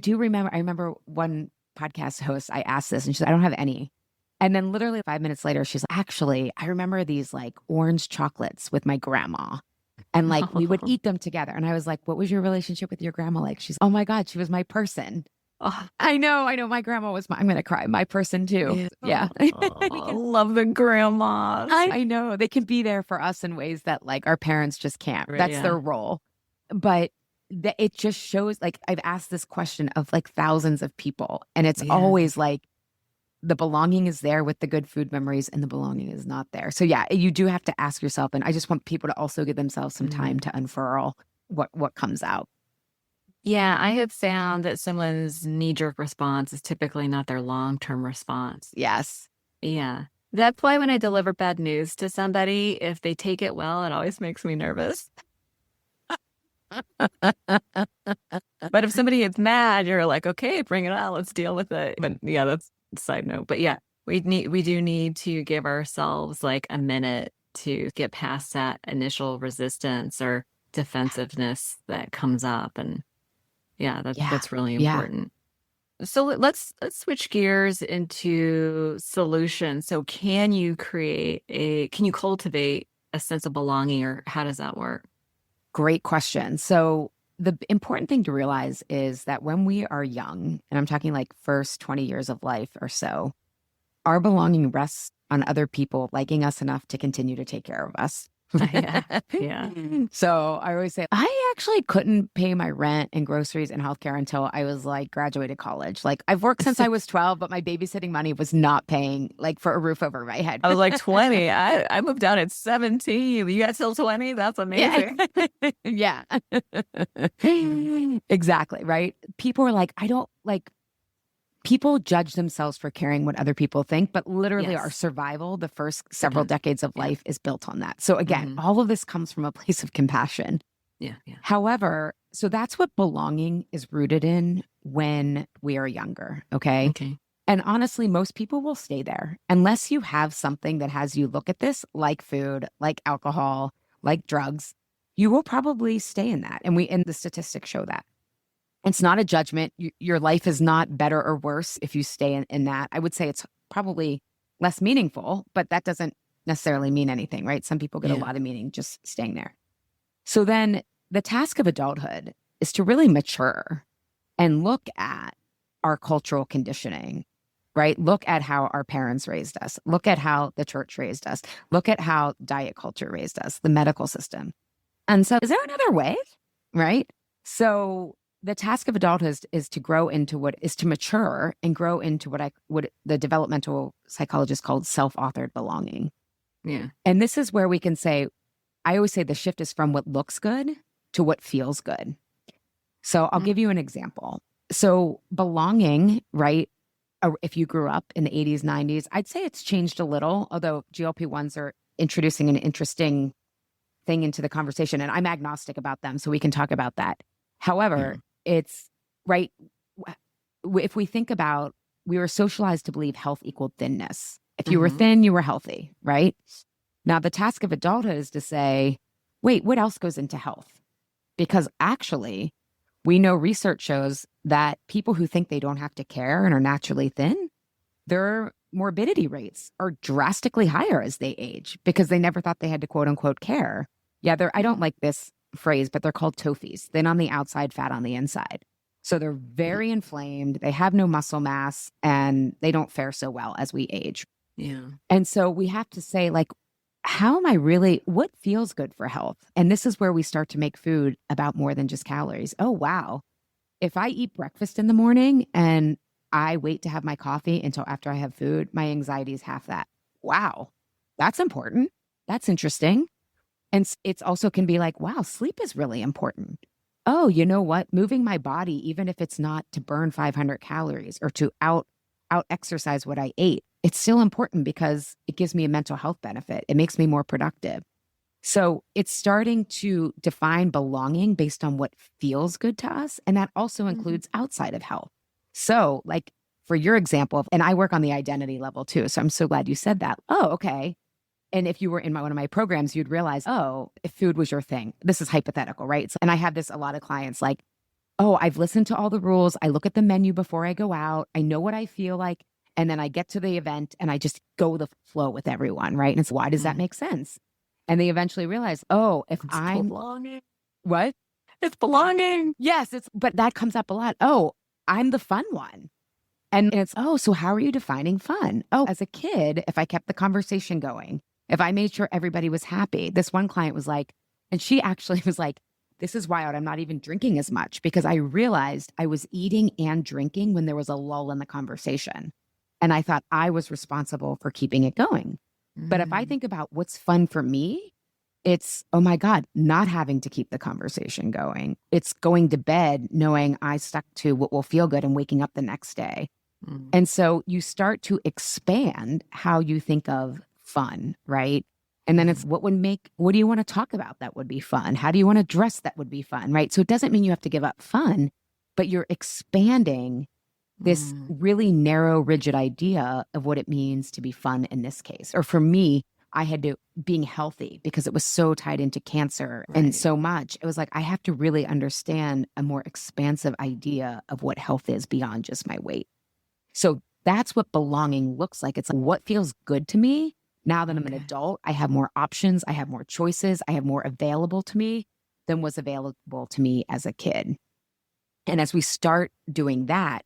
remember one podcast host, I asked this and she said, I don't have any. And then literally 5 minutes later, she's like, actually, I remember these like orange chocolates with my grandma. And like we would eat them together. And I was like, what was your relationship with your grandma like? She's, oh my God, she was my person. Oh, I know. My grandma was I'm going to cry. My person too. Yeah. I love the grandmas. I know. They can be there for us in ways that like our parents just can't. Right, That's their role. But it just shows, like, I've asked this question of like thousands of people. And it's always like the belonging is there with the good food memories and the belonging is not there. So yeah, you do have to ask yourself. And I just want people to also give themselves some time to unfurl what comes out. Yeah, I have found that someone's knee-jerk response is typically not their long-term response. Yes. Yeah. That's why when I deliver bad news to somebody, if they take it well, it always makes me nervous. But if somebody gets mad, you're like, okay, bring it on. Let's deal with it. But yeah, that's a side note. But yeah, we do need to give ourselves like a minute to get past that initial resistance or defensiveness that comes up. And yeah, that's really important. So let's switch gears into solutions. So can you cultivate a sense of belonging, or how does that work? Great question. So the important thing to realize is that when we are young, and I'm talking like first 20 years of life or so, our belonging rests on other people liking us enough to continue to take care of us. Yeah. So I always say, I actually couldn't pay my rent and groceries and healthcare until I was like graduated college. Like I've worked since I was 12, but my babysitting money was not paying like for a roof over my head. I was like 20. I moved out at 17. You got till 20? That's amazing. Yeah. Exactly. Right. People are like, people judge themselves for caring what other people think, but literally our survival, the first several decades of life is built on that. So again, all of this comes from a place of compassion. Yeah. However, so that's what belonging is rooted in when we are younger. Okay. And honestly, most people will stay there unless you have something that has you look at this like food, like alcohol, like drugs. You will probably stay in that. And the statistics show that. It's not a judgment. Your life is not better or worse if you stay in that. I would say it's probably less meaningful, but that doesn't necessarily mean anything, right? Some people get a lot of meaning just staying there. So then the task of adulthood is to really mature and look at our cultural conditioning, right? Look at how our parents raised us. Look at how the church raised us. Look at how diet culture raised us, the medical system. And so is there another way, right? So the task of adulthood is to grow into to mature and grow into what the developmental psychologists called self-authored belonging. Yeah. And this is where we can say, I always say the shift is from what looks good to what feels good. So I'll give you an example. So belonging, right? If you grew up in the 80s, 90s, I'd say it's changed a little, although GLP-1s are introducing an interesting thing into the conversation. And I'm agnostic about them, so we can talk about that. However, it's right. If we think about, we were socialized to believe health equaled thinness. If you were thin, you were healthy, right? Now, the task of adulthood is to say, wait, what else goes into health? Because actually, we know research shows that people who think they don't have to care and are naturally thin, their morbidity rates are drastically higher as they age because they never thought they had to quote unquote care. Yeah, I don't like this phrase, but they're called TOFIs, thin on the outside, fat on the inside. So they're very inflamed, they have no muscle mass, and they don't fare so well as we age. Yeah. And so we have to say, like, what feels good for health? And this is where we start to make food about more than just calories. Oh, wow. If I eat breakfast in the morning and I wait to have my coffee until after I have food, my anxiety is half that. Wow. That's important. That's interesting. And it's also can be like, wow, sleep is really important. Oh, you know what? Moving my body, even if it's not to burn 500 calories or to out exercise what I ate, it's still important because it gives me a mental health benefit. It makes me more productive. So it's starting to define belonging based on what feels good to us. And that also includes outside of health. So like for your example, and I work on the identity level too. So I'm so glad you said that. Oh, okay. And if you were in one of my programs, you'd realize, oh, if food was your thing, this is hypothetical, right? So, and I have this, a lot of clients like, oh, I've listened to all the rules. I look at the menu before I go out. I know what I feel like. And then I get to the event and I just go with the flow with everyone, right? And it's, why does that make sense? And they eventually realize, oh, if I'm belonging. What? It's belonging. Yes, but that comes up a lot. Oh, I'm the fun one. And it's, oh, so how are you defining fun? Oh, as a kid, if I kept the conversation going, if I made sure everybody was happy. This one client was like, and she actually was like, this is wild. I'm not even drinking as much because I realized I was eating and drinking when there was a lull in the conversation. And I thought I was responsible for keeping it going. But if I think about what's fun for me, it's, oh my God, not having to keep the conversation going. It's going to bed knowing I stuck to what will feel good and waking up the next day. And so you start to expand how you think of fun, right? And then it's, what do you want to talk about that would be fun? How do you want to dress that would be fun, right? So it doesn't mean you have to give up fun, but you're expanding this really narrow, rigid idea of what it means to be fun in this case. Or for me, I had to being healthy because it was so tied into cancer and so much. It was like, I have to really understand a more expansive idea of what health is beyond just my weight. So that's what belonging looks like. It's like, what feels good to me now that I'm an adult? I have more options. I have more choices. I have more available to me than was available to me as a kid. And as we start doing that,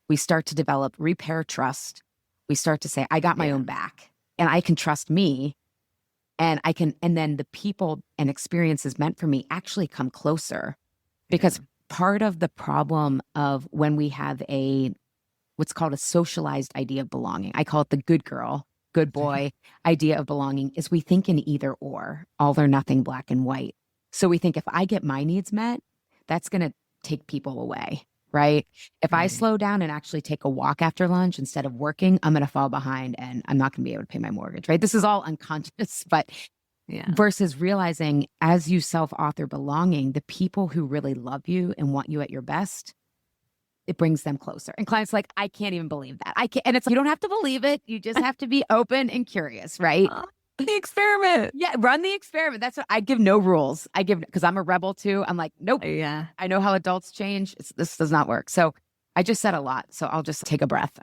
we start to develop, repair trust. We start to say, I got my own back and I can trust me. And then the people and experiences meant for me actually come closer. Because part of the problem of when we have what's called a socialized idea of belonging, I call it the good girl, good boy idea of belonging, is we think in either or, all or nothing, black and white. So we think if I get my needs met, that's going to take people away, right? If I slow down and actually take a walk after lunch instead of working, I'm going to fall behind and I'm not going to be able to pay my mortgage, right? This is all unconscious, but versus realizing as you self-author belonging, the people who really love you and want you at your best, it brings them closer. And clients are like, I can't even believe that. I can't. And it's like, you don't have to believe it. You just have to be open and curious, right? The experiment. Yeah, run the experiment. That's what I give. No rules. I give, because I'm a rebel too. I'm like, nope. Yeah. I know how adults change. This does not work. So I just said a lot. So I'll just take a breath.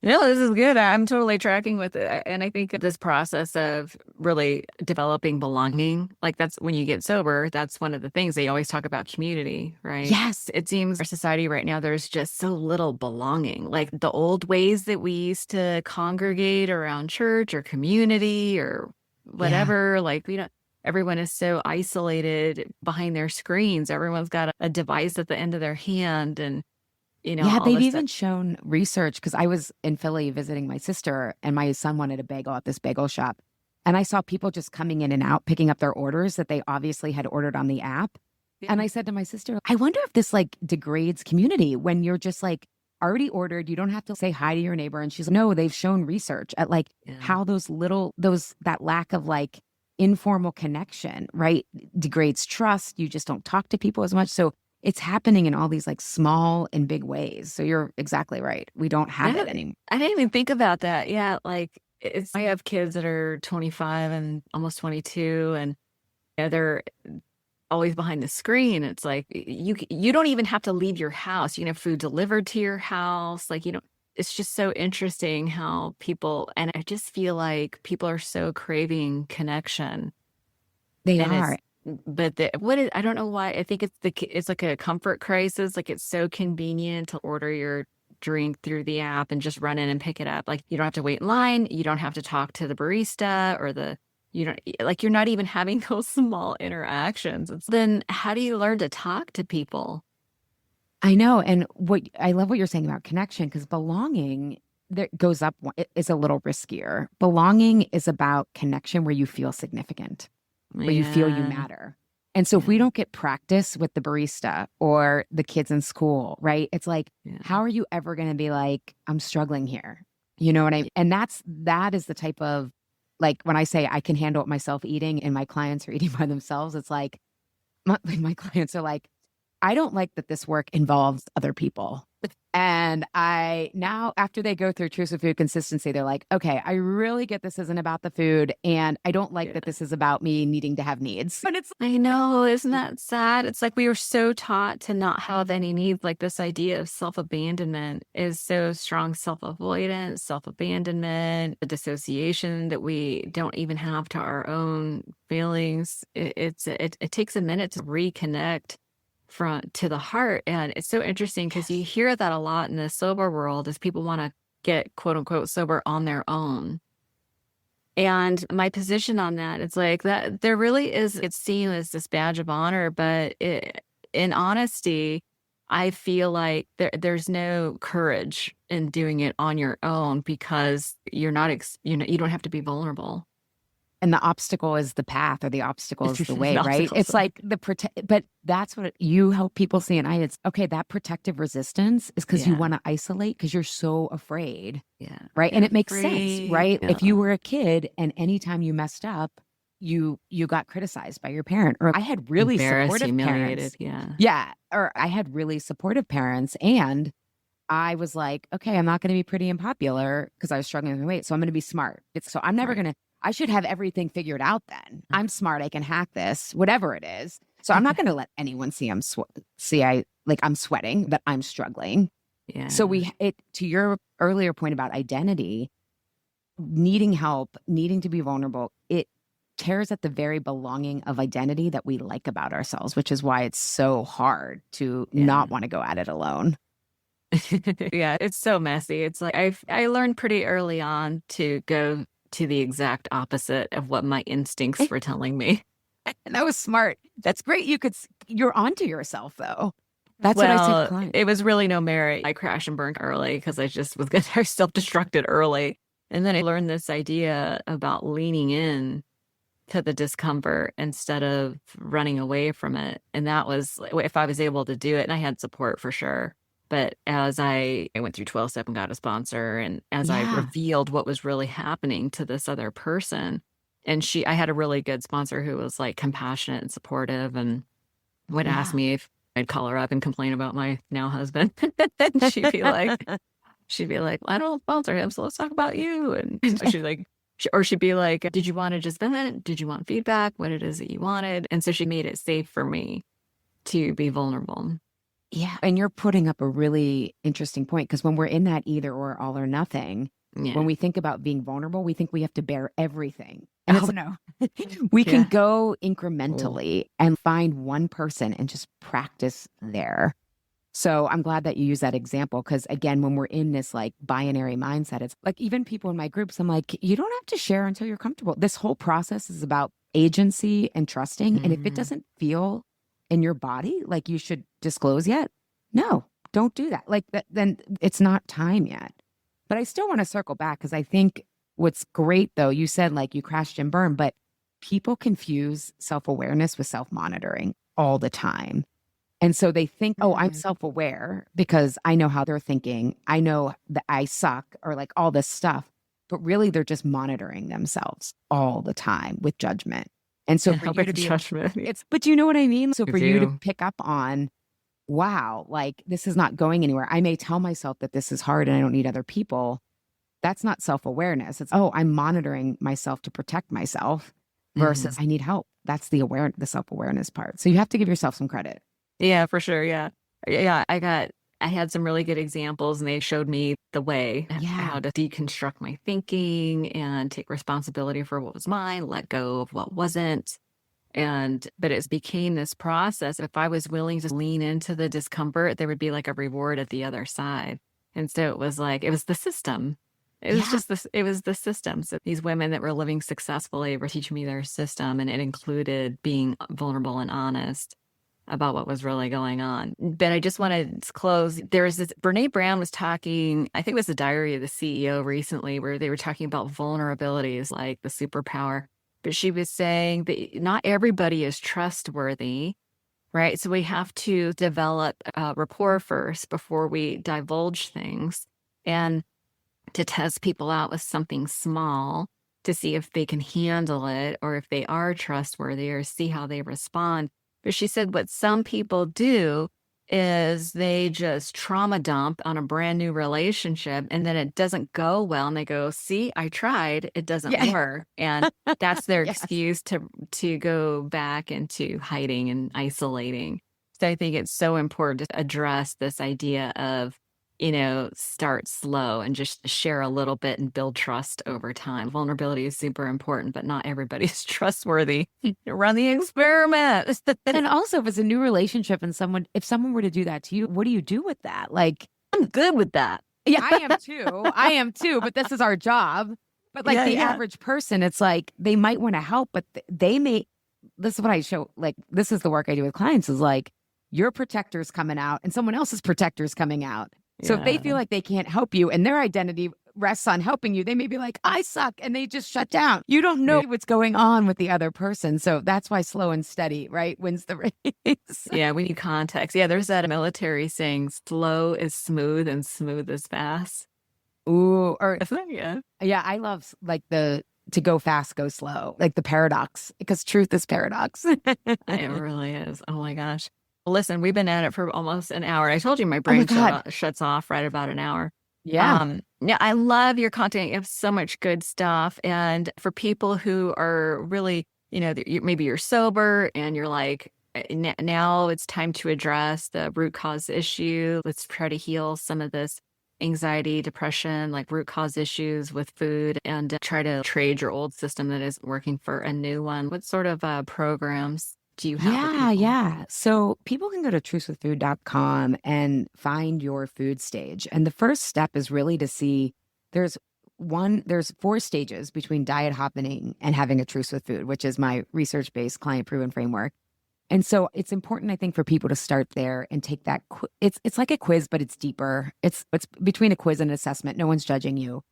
No, this is good. I'm totally tracking with it. And I think this process of really developing belonging, like that's when you get sober, that's one of the things they always talk about, community, right? Yes. It seems our society right now, there's just so little belonging. Like the old ways that we used to congregate around church or community or whatever, like, everyone is so isolated behind their screens. Everyone's got a device at the end of their hand and they've even shown research, because I was in Philly visiting my sister and my son wanted a bagel at this bagel shop. And I saw people just coming in and out, picking up their orders that they obviously had ordered on the app. Yeah. And I said to my sister, I wonder if this like degrades community when you're just like already ordered. You don't have to say hi to your neighbor. And she's like, no, they've shown research at like how that lack of like informal connection, right, degrades trust. You just don't talk to people as much. So it's happening in all these like small and big ways. So you're exactly right. We don't have it anymore. I didn't even think about that. Yeah. Like I have kids that are 25 and almost 22 and they're always behind the screen. It's like, you don't even have to leave your house. You can have food delivered to your house. Like, it's just so interesting how people, and I just feel like people are so craving connection. They are. But I don't know why. I think it's like a comfort crisis. Like it's so convenient to order your drink through the app and just run in and pick it up. Like you don't have to wait in line. You don't have to talk to the barista or you're not even having those small interactions. Then how do you learn to talk to people? I know. And I love what you're saying about connection, because belonging that goes up is a little riskier. Belonging is about connection where you feel significant. Where you feel you matter. And so if we don't get practice with the barista or the kids in school, right? It's like, how are you ever going to be like, I'm struggling here? You know what I mean? And that is the type of, like, when I say I can handle it myself eating and my clients are eating by themselves, it's like, my clients are like, I don't like that this work involves other people. And I now, after they go through Truce With Food consistency, they're like, okay, I really get this isn't about the food. And I don't like that this is about me needing to have needs. But it's I know, isn't that sad? It's like we were so taught to not have any needs. Like this idea of self-abandonment is so strong. Self-avoidance, self-abandonment, the dissociation that we don't even have to our own feelings. It takes a minute to reconnect to the heart. And it's so interesting because you hear that a lot in the sober world as people want to get quote unquote sober on their own. And my position on that, it's like that there really is, it's seen as this badge of honor, but in honesty, I feel like there's no courage in doing it on your own because you're not, you don't have to be vulnerable. and the obstacle is the path, or the obstacle is the way, right? It's like but that's what you help people see. And it's okay, that protective resistance is because you want to isolate because you're so afraid. Yeah. Right. And it makes sense, right? Yeah. If you were a kid and anytime you messed up, you got criticized by your parent, or I had really supportive humiliated, parents. Yeah. Or I had really supportive parents, and I was like, okay, I'm not going to be pretty and popular because I was struggling with my weight. So I'm going to be smart. So I'm never going to, I should have everything figured out then. I'm smart. I can hack this, whatever it is. So I'm not going to let anyone see I'm sweating, that I'm struggling. Yeah. So to your earlier point about identity, needing help, needing to be vulnerable, it tears at the very belonging of identity that we like about ourselves, which is why it's so hard to not want to go at it alone. Yeah, it's so messy. It's like I learned pretty early on to go to the exact opposite of what my instincts were telling me. And that was smart. That's great. You're onto yourself though. That's what I say to clients. It was really no merit. I crashed and burned early because I just was I self-destructed early. And then I learned this idea about leaning in to the discomfort instead of running away from it. And that was if I was able to do it, and I had support for sure. But as I went through 12-step and got a sponsor, and as I revealed what was really happening to this other person, and I had a really good sponsor who was like compassionate and supportive and would ask me if I'd call her up and complain about my now husband. And she'd be like, I don't sponsor him, so let's talk about you. And she'd be like, did you want to just vent? Did you want feedback? What it is that you wanted? And so she made it safe for me to be vulnerable. Yeah. And you're putting up a really interesting point, because when we're in that either or, all or nothing, when we think about being vulnerable, we think we have to bear everything. And no, we can go incrementally and find one person and just practice there. So I'm glad that you use that example, because again, when we're in this like binary mindset, it's like even people in my groups, I'm like, you don't have to share until you're comfortable. This whole process is about agency and trusting. And if it doesn't feel in your body like you should disclose yet, no, don't do that. Like that, then it's not time yet. But I still want to circle back, because I think what's great though, you said like you crashed and burned, but people confuse self-awareness with self-monitoring all the time. And so they think, oh, I'm self-aware because I know how they're thinking. I know that I suck, or like all this stuff, but really they're just monitoring themselves all the time with judgment. And so for you to be judgment, but you know what I mean? So for you to pick up on, wow, like this is not going anywhere. I may tell myself that this is hard and I don't need other people. That's not self-awareness. It's, oh, I'm monitoring myself to protect myself versus I need help. That's the self-awareness part. So you have to give yourself some credit. Yeah, for sure. Yeah. Yeah. I had some really good examples, and they showed me the way, how to deconstruct my thinking and take responsibility for what was mine, let go of what wasn't. But it became this process. If I was willing to lean into the discomfort, there would be like a reward at the other side. And so it was the system. It was the system. So these women that were living successfully were teaching me their system, and it included being vulnerable and honest about what was really going on. But I just want to close. There's this, Brene Brown was talking, I think it was the Diary of the CEO recently, where they were talking about vulnerabilities like the superpower. But she was saying that not everybody is trustworthy, right? So we have to develop rapport first before we divulge things, and to test people out with something small to see if they can handle it, or if they are trustworthy, or see how they respond. But she said what some people do is they just trauma dump on a brand new relationship, and then it doesn't go well, and they go, see, I tried, it doesn't Yeah. work. And that's their Yes. excuse to go back into hiding and isolating. So I think it's so important to address this idea of, start slow and just share a little bit and build trust over time. Vulnerability is super important, but not everybody's trustworthy to run the experiment. And also, if it's a new relationship and if someone were to do that to you, what do you do with that? Like, I'm good with that. yeah, I am too. I am too. But this is our job. But like the average person, it's like they might want to help, but they may. This is what I show. Like, this is the work I do with clients is like your protector's coming out and someone else's protector's coming out. So if they feel like they can't help you and their identity rests on helping you, they may be like, I suck. And they just shut down. You don't know what's going on with the other person. So that's why slow and steady, right, wins the race. Yeah, we need context. Yeah, there's that military saying, slow is smooth and smooth is fast. Ooh, or Yeah. Yeah, I love like to go fast, go slow, like the paradox, because truth is paradox. It really is. Oh my gosh. Well, listen, we've been at it for almost an hour. I told you my my brain God. shuts off right about an hour. Yeah. Yeah, I love your content. You have so much good stuff. And for people who are really, maybe you're sober and you're like, now it's time to address the root cause issue. Let's try to heal some of this anxiety, depression, like root cause issues with food, and try to trade your old system that isn't working for a new one. What sort of programs do you have? Yeah. So people can go to trucewithfood.com and find your food stage. And the first step is really to see there's 4 stages between diet hopping and having a truce with food, which is my research-based client proven framework. And so it's important, I think, for people to start there and take that. It's like a quiz, but it's deeper. It's between a quiz and an assessment. No one's judging you,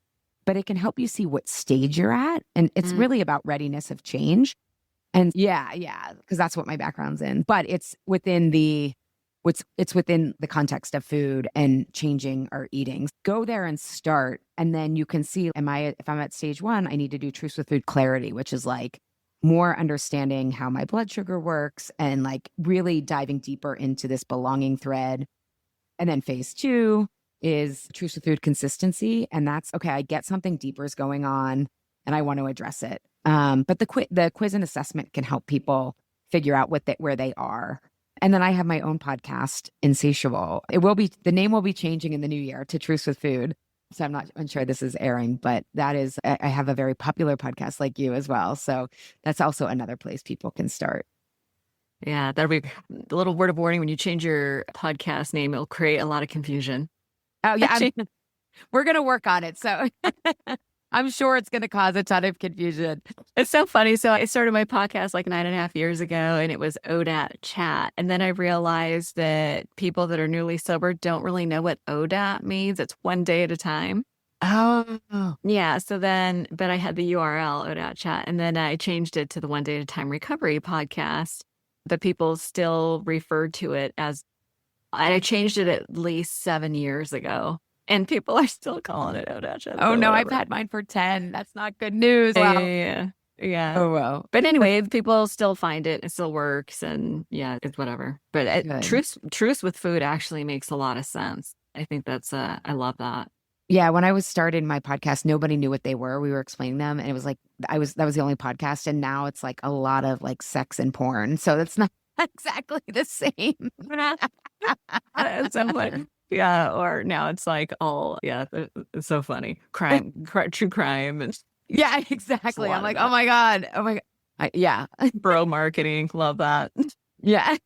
but it can help you see what stage you're at. And it's really about readiness of change. And yeah, because that's what my background's in. But it's within the context of food and changing our eating. Go there and start, and then you can see, if I'm at stage 1, I need to do Truce with Food clarity, which is like more understanding how my blood sugar works and like really diving deeper into this belonging thread. And then phase 2 is Truce with Food consistency, and that's okay. I get something deeper is going on, and I want to address it. But the quiz and assessment can help people figure out where they are. And then I have my own podcast, Insatiable. The name will be changing in the new year to Truce with Food. So I'm not sure this is airing, but I have a very popular podcast like you as well. So that's also another place people can start. Yeah, that'll be a little word of warning. When you change your podcast name, it'll create a lot of confusion. Oh yeah, we're going to work on it. So I'm sure it's going to cause a ton of confusion. It's so funny. So I started my podcast like 9.5 years ago, and it was ODAT chat. And then I realized that people that are newly sober don't really know what ODAT means. It's one day at a time. Oh. Yeah. So then, but I had the URL ODAT chat, and then I changed it to the One Day at a Time Recovery podcast. But people still referred to it as, I changed it at least 7 years ago. And people are still calling it ODAT chat. Oh, no, I've had mine for 10. That's not good news. Wow. Yeah. Oh, well. But anyway, people still find it. It still works. And yeah, it's whatever. But Truce with Food actually makes a lot of sense. I think I love that. Yeah. When I was starting my podcast, nobody knew what they were. We were explaining them. And it was like, that was the only podcast. And now it's like a lot of like sex and porn. So it's not exactly the same. It's so funny. Yeah, or now it's like it's so funny. True crime. And yeah, exactly. I'm like, oh my God. Yeah. Bro marketing. Love that. Yeah.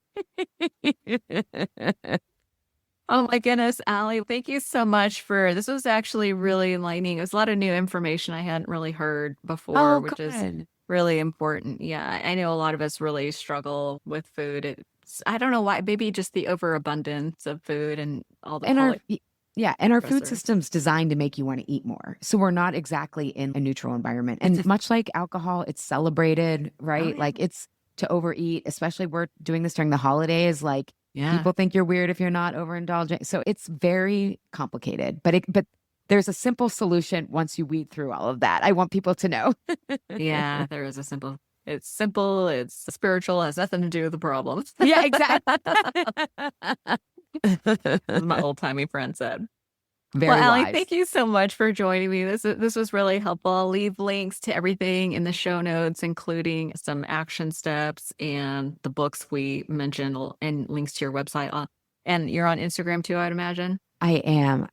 Oh my goodness, Ali, thank you so much this was actually really enlightening. It was a lot of new information I hadn't really heard before, which is really important. Yeah, I know a lot of us really struggle with food. I don't know why, maybe just the overabundance of food and all the our food system's designed to make you want to eat more. So we're not exactly in a neutral environment. And much like alcohol, it's celebrated, right? Oh, yeah. Like it's to overeat, especially we're doing this during the holidays. Like people think you're weird if you're not overindulging. So it's very complicated, but there's a simple solution once you weed through all of that. I want people to know. Yeah, there is it's simple, it's spiritual, it has nothing to do with the problem. Yeah, exactly. As my old-timey friend said. Very Well, Allie, wise. thank you so much for joining me. This was really helpful. I'll leave links to everything in the show notes, including some action steps and the books we mentioned and links to your website. And you're on Instagram too, I'd imagine. I am.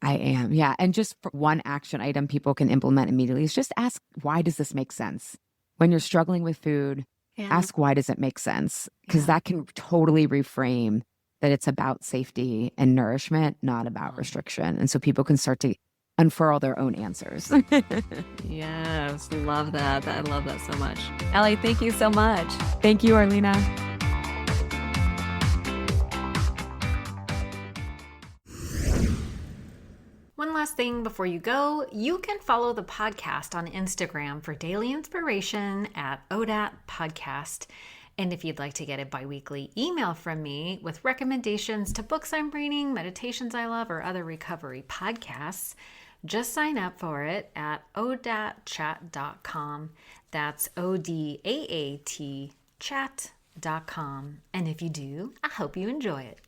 Yeah. And just for one action item people can implement immediately is just ask, why does this make sense? When you're struggling with food, ask, why does it make sense? Because that can totally reframe that it's about safety and nourishment, not about restriction. And so people can start to unfurl their own answers. Yes, love that. I love that so much. Allie, thank you so much. Thank you, Arlina. One last thing before you go, you can follow the podcast on Instagram for daily inspiration at ODAT Podcast. And if you'd like to get a biweekly email from me with recommendations to books I'm reading, meditations I love, or other recovery podcasts, just sign up for it at odatchat.com. That's ODAAT chat.com. And if you do, I hope you enjoy it.